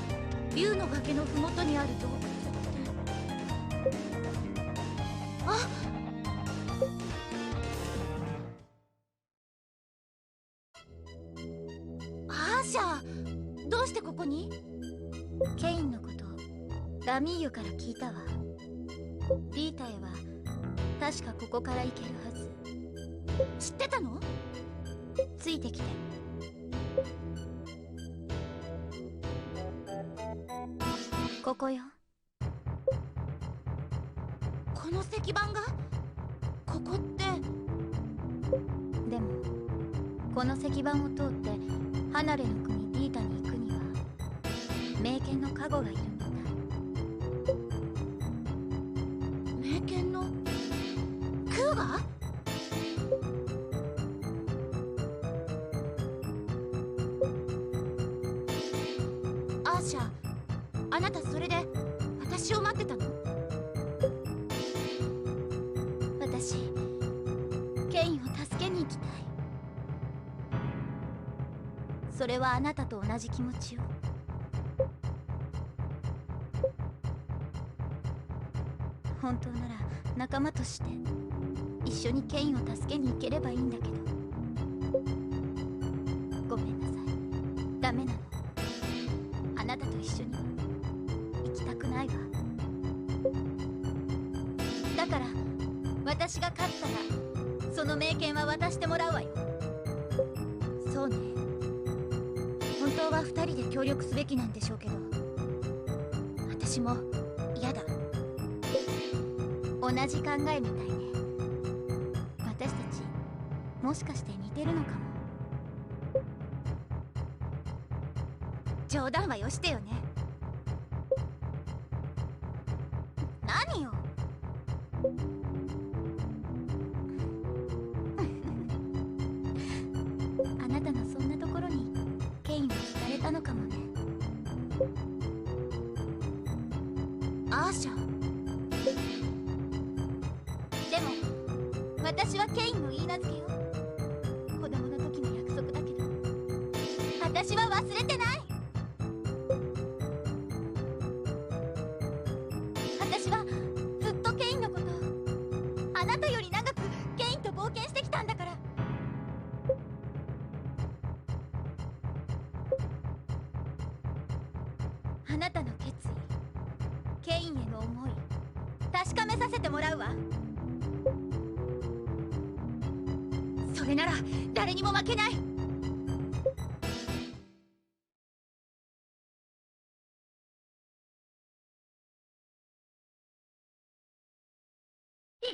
竜の崖の麓にある洞窟ってあアーシャ、どうしてここに？ケインのことラミーユから聞いたわ。リータへは確かここから行けるはず。知ってたの？ついてきて。ここよ。この石板がここって。でもこの石板を通って離れの国リータに行くには名犬の加護がいるみたい。名犬のクーガ？アーシャ、あなたそれで私私を待ってたの？私ケインを助けに行きたい。それはあなたと同じ気持ちよ。本当なら仲間として一緒にケインを助けに行ければいいんだけど、ごめんなさい、ダメなの。あなたと一緒には行きたくないわ。だから私が勝ったらその名犬は渡してもらうわよ。そうね、本当は2人で協力すべきなんでしょうけど、私も嫌だ。同じ考えみたいね。私たちもしかして似てるのかも。冗談はよしてよね。何よ。あなたのそんなところにケインは惹かれたのかもね。アーシャ。でも私はケインの言い名付けよ。子供の時の約束だけど私は忘れてない。私はずっとケインのことをあなたより長くケインと冒険してきたんだから。あなたの決意、ケインへの思い、確かめさせてもらうわ。それなら誰にも負けない。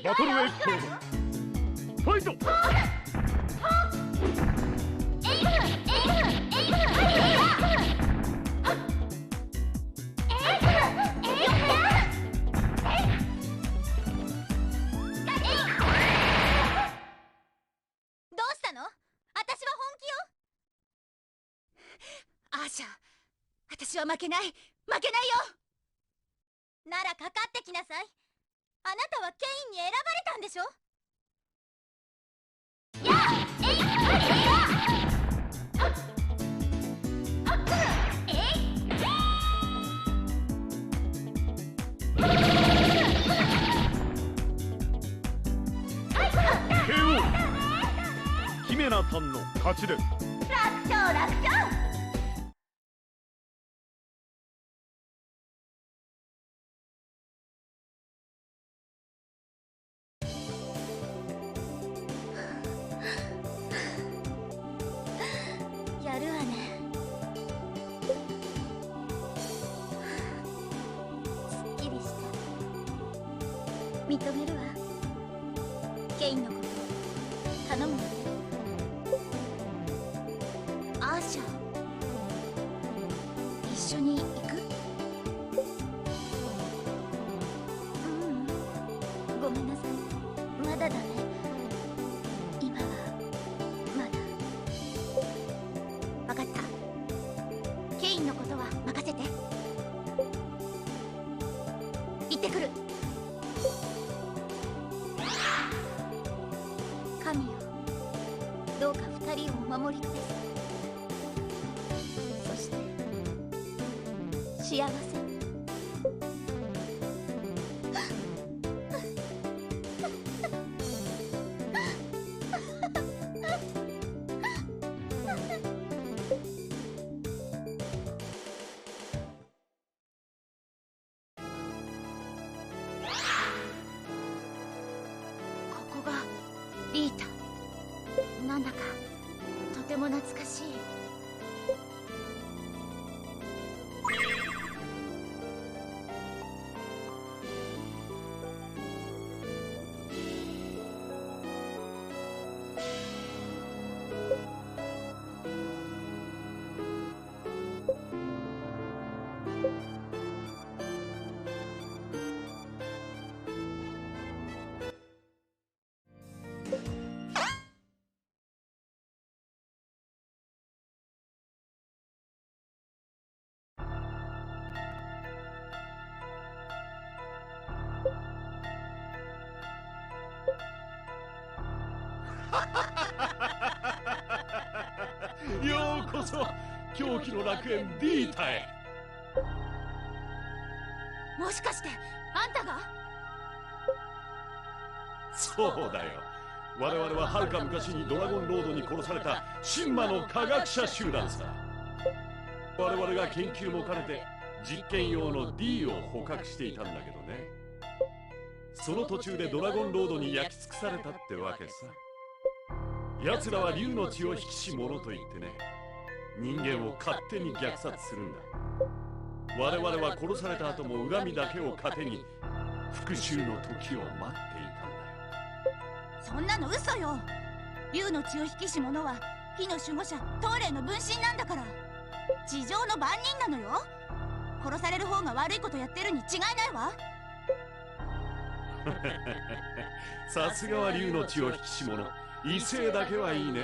バトルエピソードファイト。どうしたの？私は本気よ。アーシャ、私は負けない、負けないよ。ならかかってきなさい。あなたはケインに選ばれたんでしょ。KO。キメナタンの勝ちです。楽勝楽勝。やるわね。すっきりした。認めるわ。ケインのこと頼むわね。アーシャ、一緒に行く？ごめんなさい、まだだね。今はまだ。分かった。ケインのことは任せて。行ってくる。神よ、どうか2人をお守りください。そして幸せ。ここがリータ。なんだかとても懐かしい。ようこそ狂気の楽園ディータへ。もしかしてあんたが？そうだよ、我々ははるか昔にドラゴンロードに殺された神魔の科学者集団さ。我々が研究も兼ねて実験用の D を捕獲していたんだけどね。その途中でドラゴンロードに焼き尽くされたってわけさ。奴らは竜の血を引きし者と言ってね、人間を勝手に虐殺するんだ。我々は殺された後も恨みだけを糧に復讐の時を待っていたんだよ。そんなの嘘よ。竜の血を引きし者は火の守護者トーレンの分身なんだから。地上の番人なのよ。殺される方が悪いことやってるに違いないわ。さすがは竜の血を引きし者、威勢だけはいいね。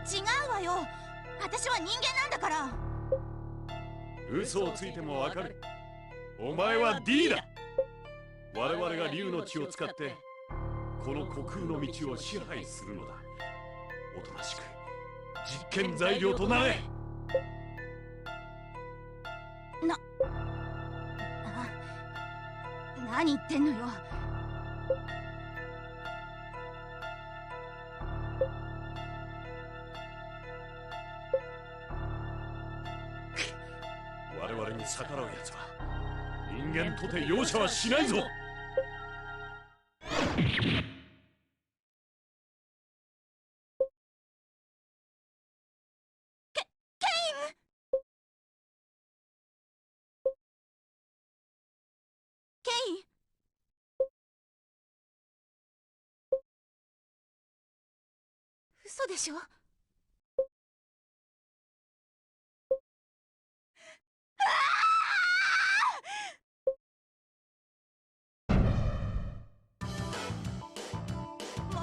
違うわよ。私は人間なんだから。嘘をついてもわかる。お前は D だ。我々が竜の血を使ってこの虚空の道を支配するのだ。おとなしく実験材料となれ。何言ってんのよ。我々に逆らう奴は人間とて容赦はしないぞ。ケイン、嘘でしょ？もう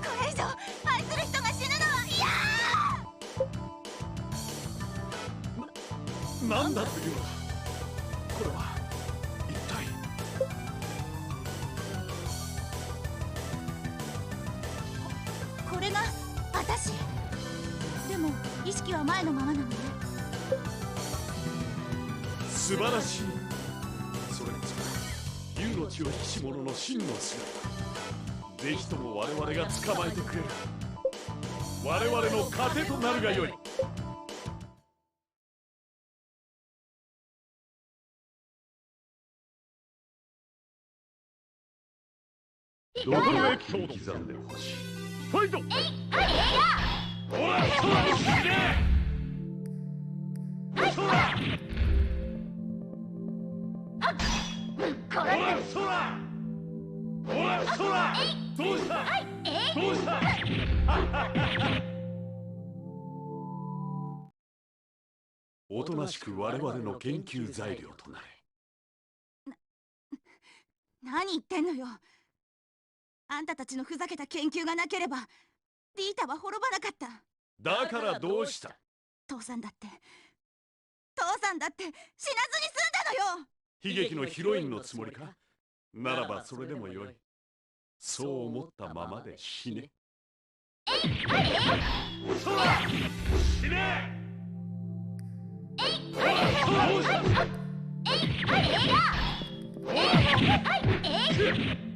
これ以上愛する人が死ぬのは嫌！なんだというのだ。これは一体。これが私。でも意識は前のままなのね。素晴らしい。それこそ竜の血を引きし者の真の姿。ぜひとも我々が捕まえてくれる。我々の糧となるがよい。どこのエピソード刻んでほしい。ファイト。ほら、そら、死ね。そら。ほら、そら。ほら、そら。どうした。どうした。おとなしく我々の研究材料となれ。何言ってんのよ。あんたたちのふざけた研究がなければディータは滅ばなかった。だからどうした。父さんだって死なずに済んだのよ。悲劇のヒロインのつもりか。ならばそれでもよい。そう思ったままで死ね。そら死ね。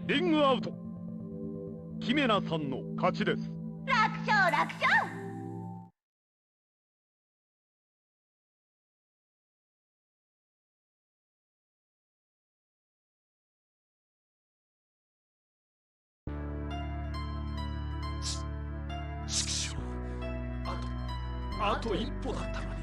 リングアウト。キメナさんの勝ちです。楽勝楽勝。ちくしょう。あと一歩だったのに。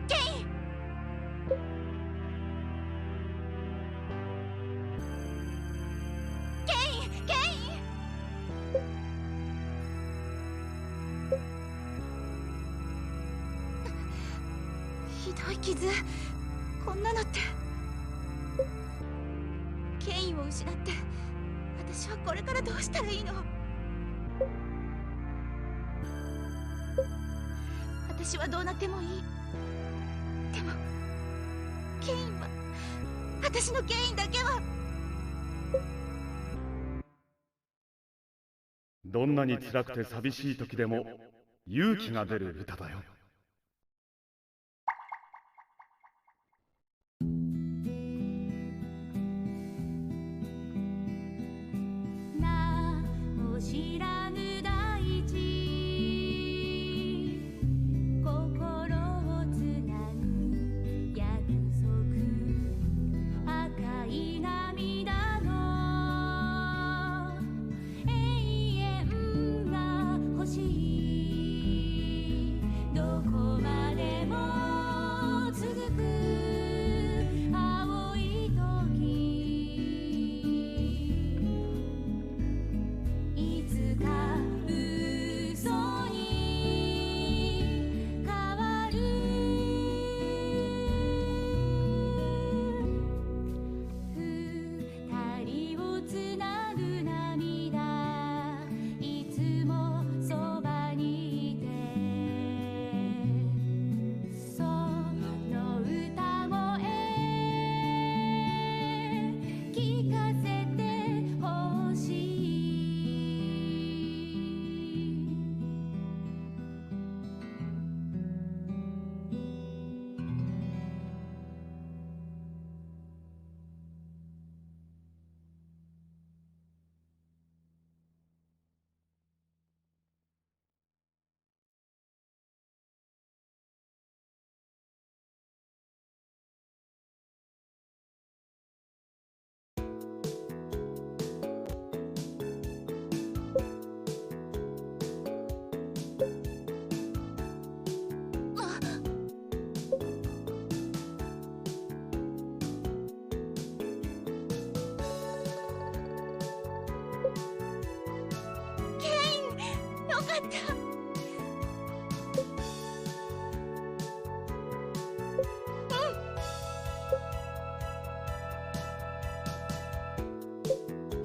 ケイン！ひどい傷。こんなのって。ケインを失って私はこれからどうしたらいいの？私はどうなってもいい。でもケインは、私のケインだけは。どんなに辛くて寂しい時でも勇気が出る歌だよ。知らぬ大地、心をつなぐ約束、赤い涙の永遠が欲しい。どこまでも続く青い時、いつか嘘に変わる。二人をつなぐ涙、いつもそばにいて、その歌声聞かせてほしい。よかった。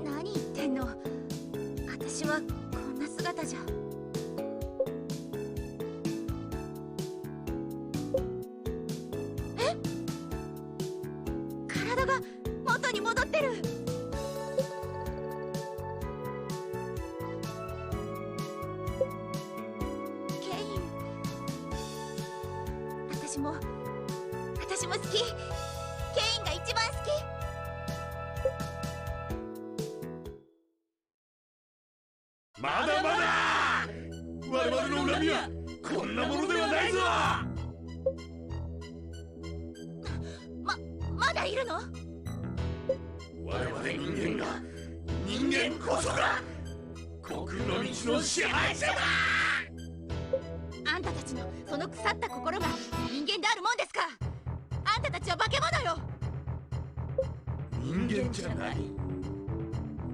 何言ってんの。私はこんな姿じゃ。え？体が元に戻ってる。私も好き。ケインが一番好き。まだまだ我々の恨みはこんなものではないぞ。まだいるの？我々人間が、人間こそが虚空の道の支配者だ。あんたたちのその腐った心が人間であるもんですか。あんたたちは化け物よ。人間じゃない、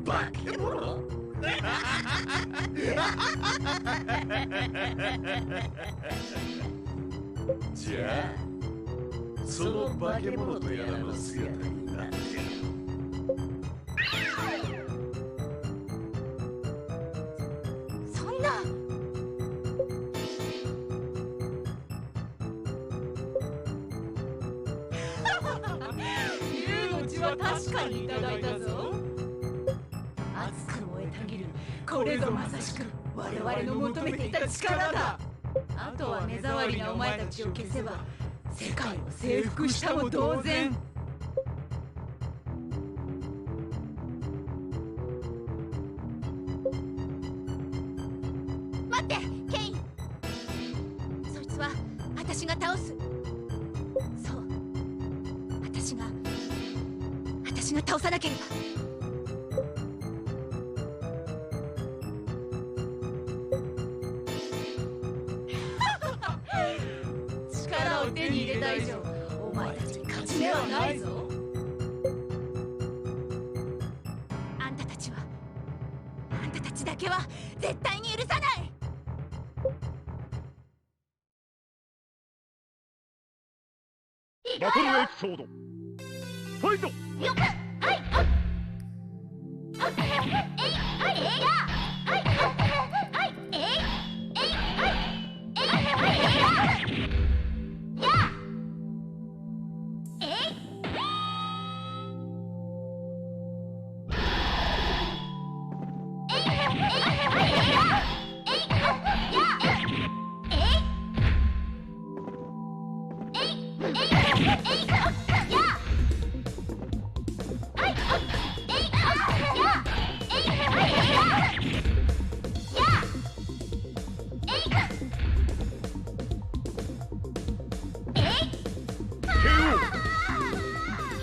化け物。じゃあその化け物とやらの姿になってそんな。竜の血は確かにいただいたぞ。熱く燃えたぎる、これぞまさしく我々の求めていた力だ。あとは目障りなお前たちを消せば世界を征服したも同然。待って、ケイン。そいつは私が倒す。そう、私が倒さなければ。力を手に入れた以上、お前たちに勝ち目はないぞ。あんたたちだけは絶対に許さない。バトルエピソードファイト。よく、はい、あっ、えい、はい、えいや、はい、はい、えい、えい、はい、えい、はい、えいや。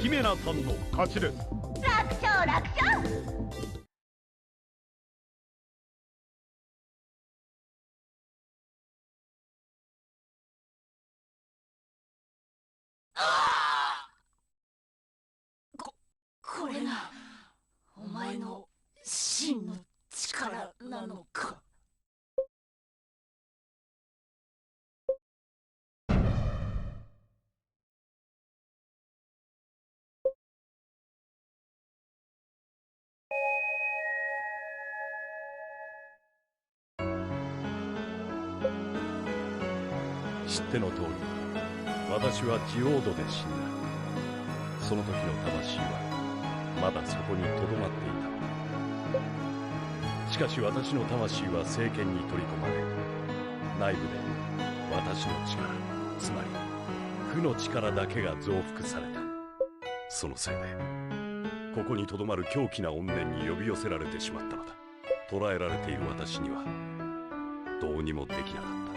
姫名さんの勝ちです。楽勝楽勝。これがお前の真の力なのか。知っての通り、私はジオードで死んだ。その時の魂はまだそこにとどまっていた。しかし私の魂は聖剣に取り込まれ、内部で私の力、つまり負の力だけが増幅された。そのせいでここにとどまる狂気な怨念に呼び寄せられてしまったのだ。捕らえられている私にはどうにもできなかった。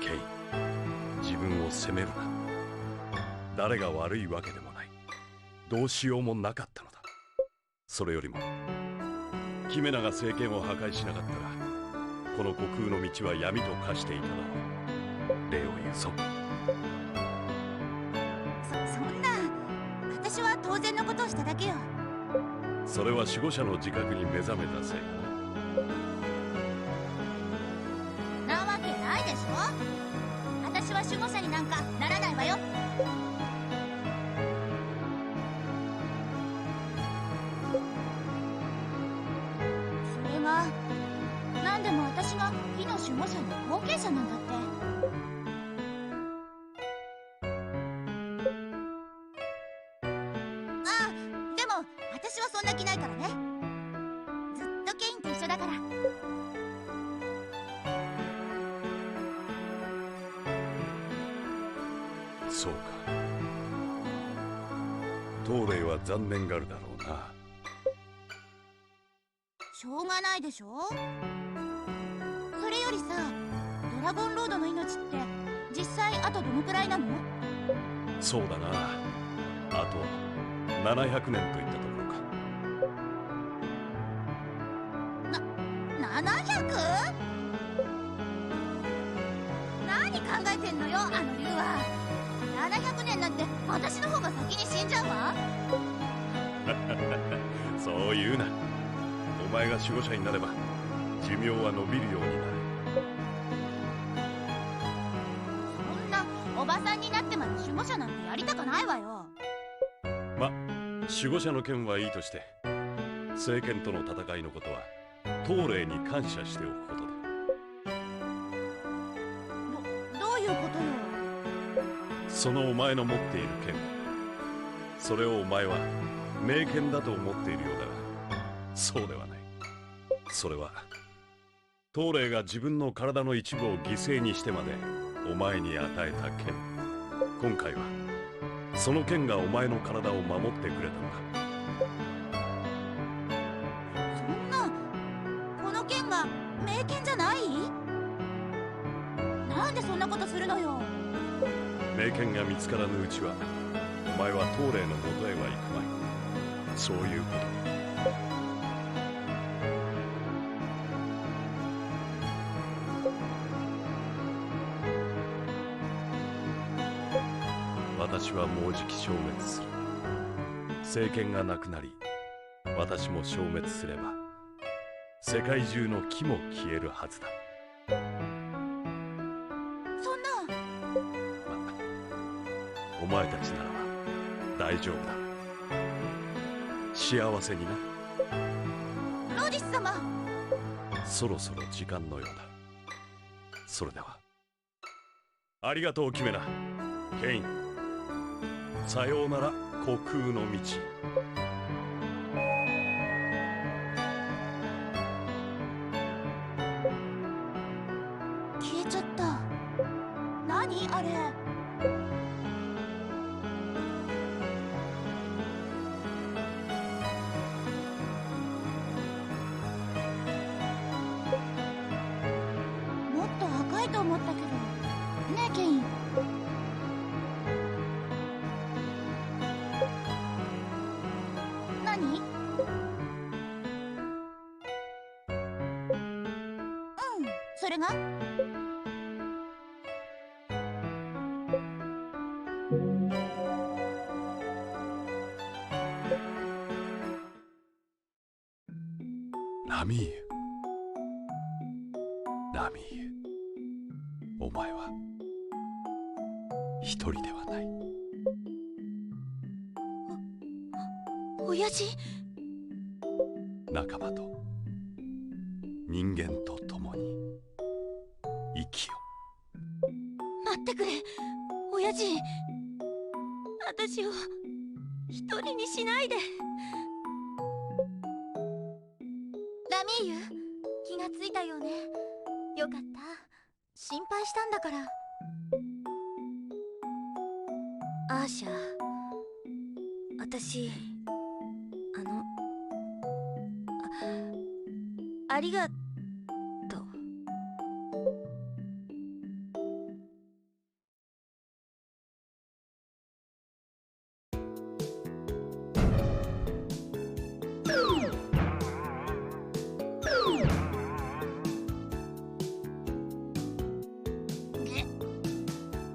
ケイン、自分を責めるな。誰が悪いわけでもない。どうしようもなかったのだ。それよりもキメナが聖剣を破壊しなかったら、この虚空の道は闇と化していただろう。礼を言うぞ。そんな、私は当然のことをしただけよ。それは守護者の自覚に目覚めたせいだなわけないでしょ。私は守護者になんかならないわよ。それが何でも私が火の守護者の後継者なんだって。でも私はそんな気ないからね。ずっとケインと一緒だから。そうか。東霊は残念がるだろうな。しょうがないでしょ。それよりさ、ドラゴンロードの命って実際あとどのくらいなの？そうだな。あと700年といったところか。700？ 何考えてんのよ、あの竜は。700年なんて私の方が先に死んじゃうわ。そう言うな。お前が守護者になれば寿命は伸びるようになる。そんなおばさんになってまで守護者なんてやりたくないわよ。ま、守護者の件はいいとして、聖剣との戦いのことは東霊に感謝しておくことだ。どういうことよ。そのお前の持っている剣、それをお前は名剣だと思っているようだが、そうではない。それは東霊が自分の体の一部を犠牲にしてまでお前に与えた剣。今回はその剣がお前の体を守ってくれたのだ。そんな、この剣が名剣じゃない？なんでそんなことするのよ。名剣が見つからぬうちはお前は東霊のもとへは行くまい。そういうことだ。私はもうじき消滅する。聖剣がなくなり、私も消滅すれば世界中の木も消えるはずだ。そんな。お前たちならば大丈夫だ。幸せにな。ローディス様。そろそろ時間のようだ。それではありがとうキメナ、ケイン。さようなら虚空の道。消えちゃった。何あれ。もっと赤いと思ったけどねえケイン。何？うん、それが？ラミーユ、ラミーユ、お前は一人ではない。親父？仲間と人間と共に生きよ。待ってくれ、親父。私を一人にしないで。ラミーユ、気がついたよね。よかった。心配したんだから。アーシャ、私ありがとう。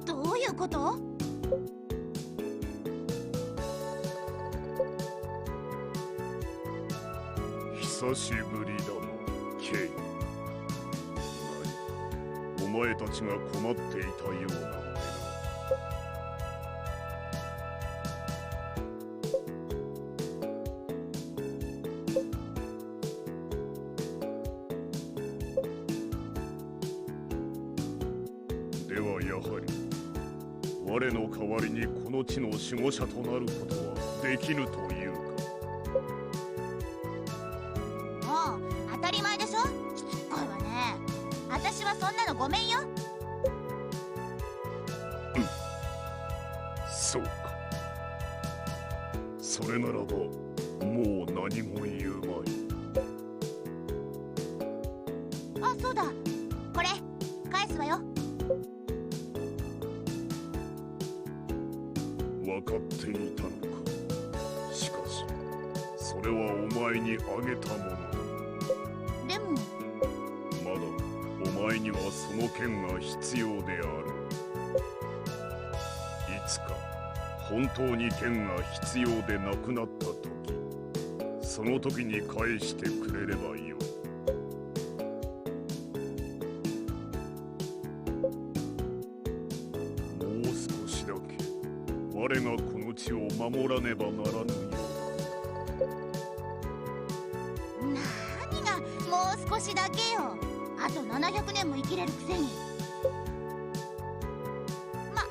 どういうこと？久しぶりだな、ケイン。何？お前たちが困っていたようなのでな。ではやはり我の代わりにこの地の守護者となることはできぬというか。もう当たり前でしょ。しつこいわね。私はそんなのごめんよ。そうか。それならばもう何も言うまい。あ、そうだ。これ返すわよ。分かっていたのか。しかしそれはお前にあげたものだ。でもまだお前にはその剣が必要である。いつか本当に剣が必要でなくなった時、その時に返してくれればいいよ。もう少しだけ我がこの地を守らねばならぬようだ。何がもう少しだけよ。あと700年も生きれるくせに。ま、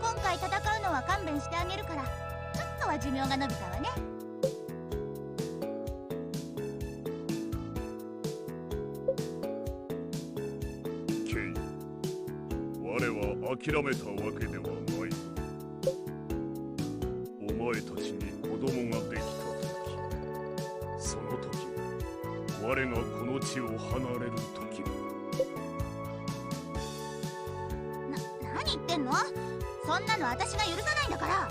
今回戦うのは勘弁してあげるから、ちょっとは寿命が延びたわね。ケイン、我は諦めたわけではないぞ。お前たちに子供ができた時、その時我がこの地を離れる時も。何言ってんの？そんなの私が許さないんだから。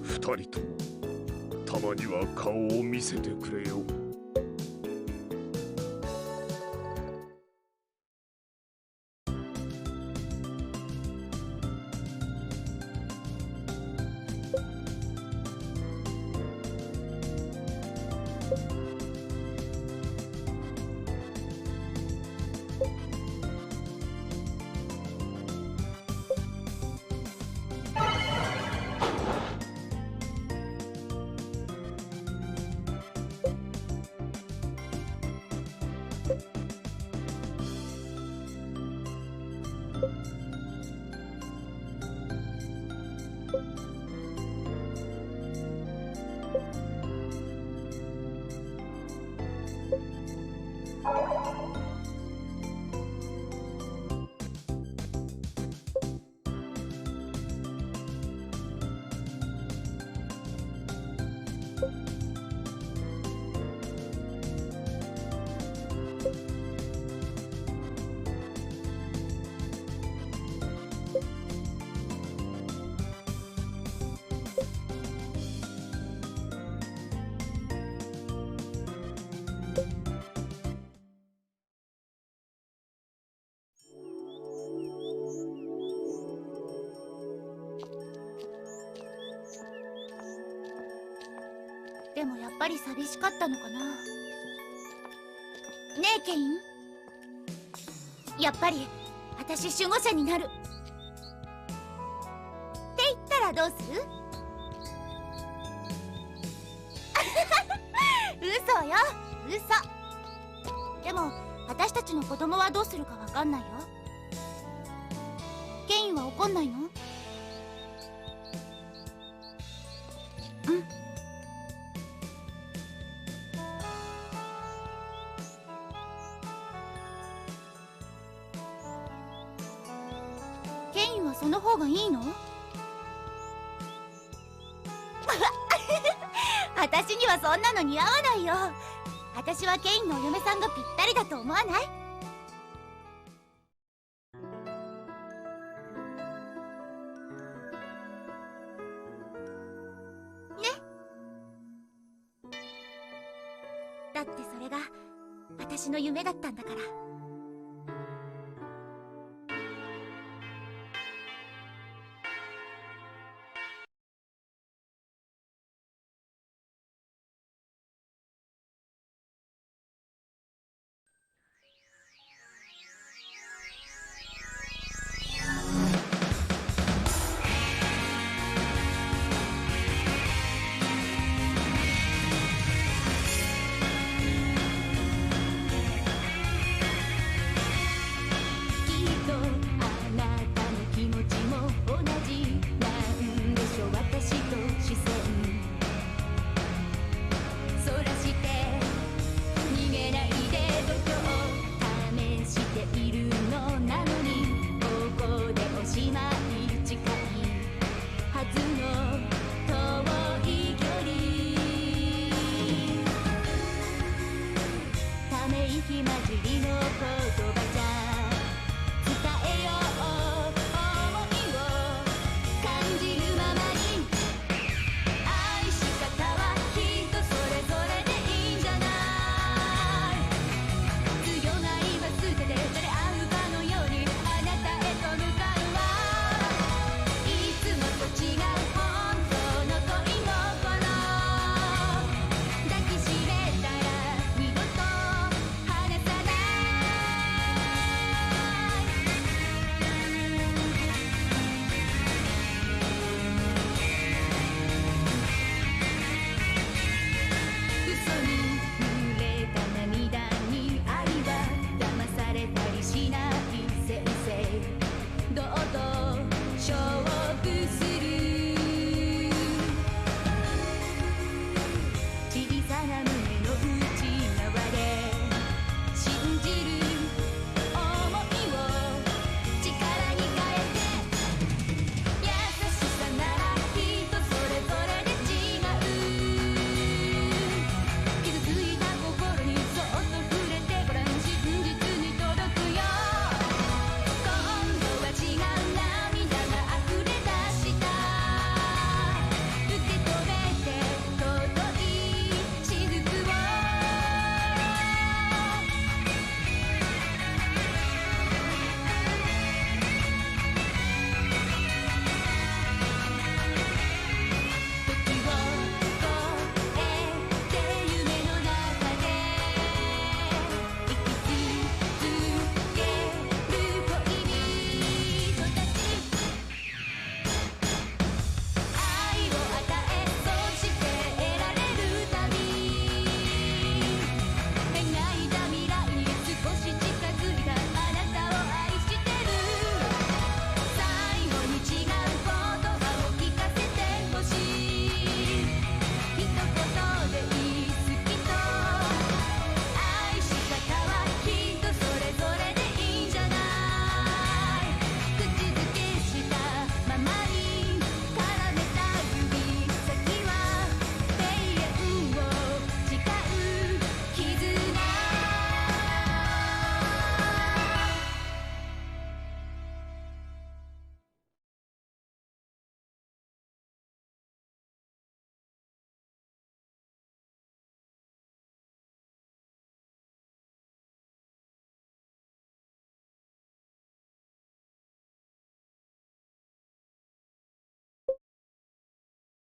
二人ともたまには顔を見せてくれよ。でもやっぱり寂しかったのかな。ねえケイン、やっぱり私守護者になるって言ったらどうする？嘘よ、嘘。でも私たちの子供はどうするかわかんないよ。ケインは怒んないの？うん。ケインはその方がいいの？私にはそんなの似合わないよ。私はケインのお嫁さんがぴったりだと思わない？ね。だってそれが私の夢だったんだから。